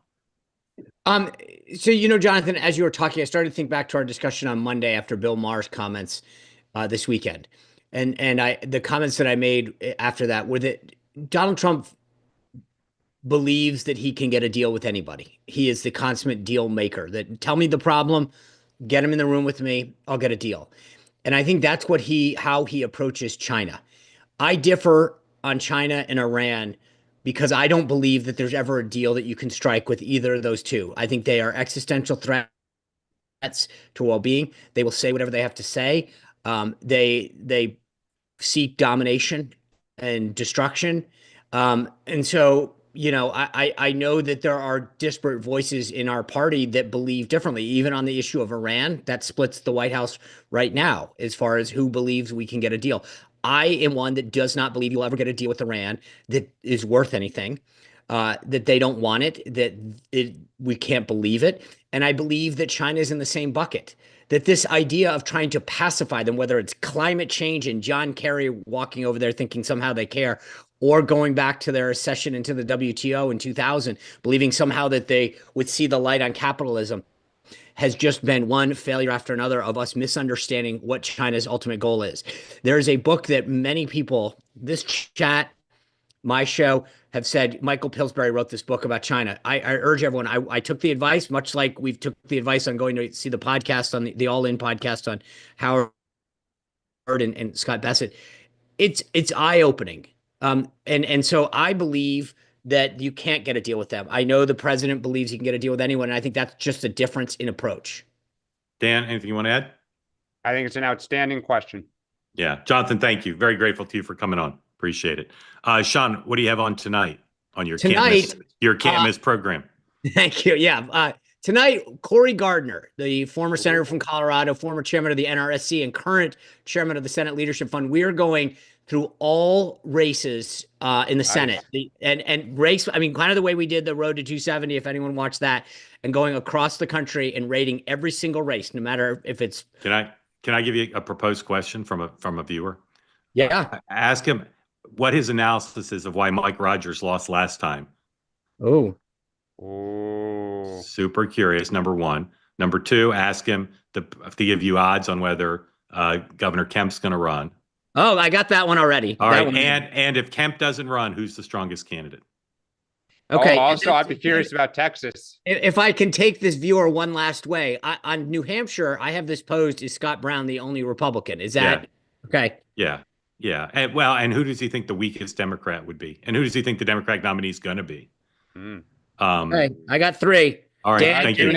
So, Jonathan, as you were talking, I started to think back to our discussion on Monday after Bill Maher's comments this weekend. And the comments that I made after that were that Donald Trump believes that he can get a deal with anybody. He is the consummate deal maker. That tell me the problem, get him in the room with me, I'll get a deal. And I think that's how he approaches China. I differ on China and Iran because I don't believe that there's ever a deal that you can strike with either of those two. I think they are existential threats to well-being. They will say whatever they have to say. They seek domination and destruction. And so, I know that there are disparate voices in our party that believe differently, even on the issue of Iran. That splits the White House right now as far as who believes we can get a deal. I am one that does not believe you'll ever get a deal with Iran that is worth anything, that they don't want it, we can't believe it. And I believe that China is in the same bucket, that this idea of trying to pacify them, whether it's climate change and John Kerry walking over there thinking somehow they care, or going back to their accession into the WTO in 2000, believing somehow that they would see the light on capitalism, has just been one failure after another of us misunderstanding what China's ultimate goal is. There is a book that many people, this chat, my show, have said, Michael Pillsbury wrote this book about China. I urge everyone, I took the advice, much like we've took the advice on going to see the podcast on the All In podcast on Howard and Scott Bassett. It's eye-opening. And so I believe that you can't get a deal with them. I know the president believes he can get a deal with anyone, and I think that's just a difference in approach. Dan, anything you want to add? I think it's an outstanding question. Yeah. Jonathan, thank you. Very grateful to you for coming on. Appreciate it. Sean, what do you have on tonight on your can't miss program? Thank you. Yeah. Tonight, Cory Gardner, the former senator from Colorado, former chairman of the NRSC, and current chairman of the Senate Leadership Fund. We are going through all races in the Senate. And race, I mean, kind of the way we did the Road to 270, if anyone watched that, and going across the country and rating every single race, no matter if it's... Can I give you a proposed question from a viewer? Yeah. Ask him what his analysis is of why Mike Rogers lost last time. Oh. Super curious, number one. Number two, ask him to give you odds on whether Governor Kemp's going to run. Oh, I got that one already. All right. And if Kemp doesn't run, who's the strongest candidate? Okay. Also, I'd be curious about Texas. If I can take this viewer one last way, on New Hampshire, I have this posed: is Scott Brown the only Republican? Is that okay? Yeah. Yeah. And who does he think the weakest Democrat would be? And who does he think the Democratic nominee is going to be? Okay, I got three. All right. Dan, thank you.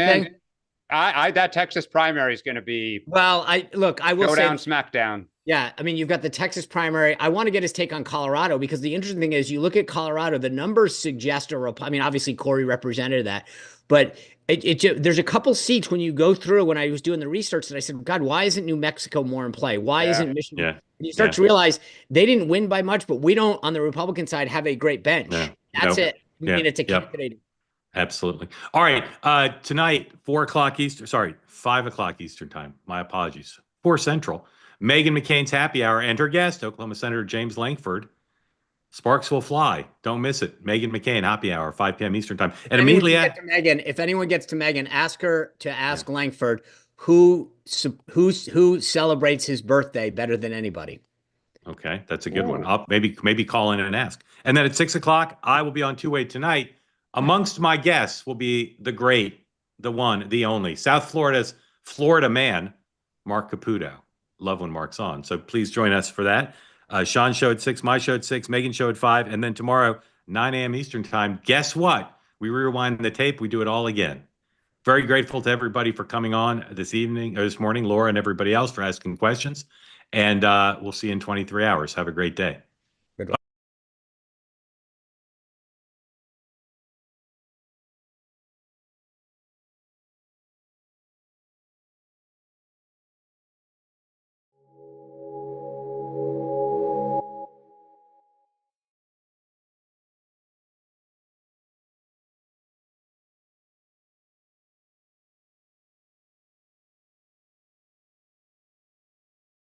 That Texas primary is going to be. Well, I will go say down, smackdown. Yeah, I mean, you've got the Texas primary. I want to get his take on Colorado, because the interesting thing is, you look at Colorado, the numbers suggest I mean, obviously Cory represented that, but there's a couple seats when you go through, when I was doing the research, that I said, God, why isn't New Mexico more in play? Why isn't Michigan? Yeah. And you start to realize they didn't win by much, but we don't, on the Republican side, have a great bench. That's it. I mean, it's a candidate. Absolutely. All right. Tonight, 5 o'clock Eastern time. My apologies. 4 Central. Meghan McCain's happy hour and her guest, Oklahoma Senator James Lankford, Sparks will fly. Don't miss it. Megan McCain, happy hour, 5 p.m. Eastern time. And Anyone immediately can get to Megan, if anyone gets to Megan, ask her to ask Langford who celebrates his birthday better than anybody. Okay, that's a good one. I'll maybe call in and ask. And then at 6 o'clock, I will be on two-way tonight. Amongst my guests will be the great, the one, the only, South Florida's Florida man, Mark Caputo. Love when Mark's on. So please join us for that. Sean's show at 6, my show at 6, Megan's show at 5, and then tomorrow, 9 a.m. Eastern time. Guess what? We rewind the tape. We do it all again. Very grateful to everybody for coming on this evening, or this morning, Laura and everybody else for asking questions. And we'll see you in 23 hours. Have a great day.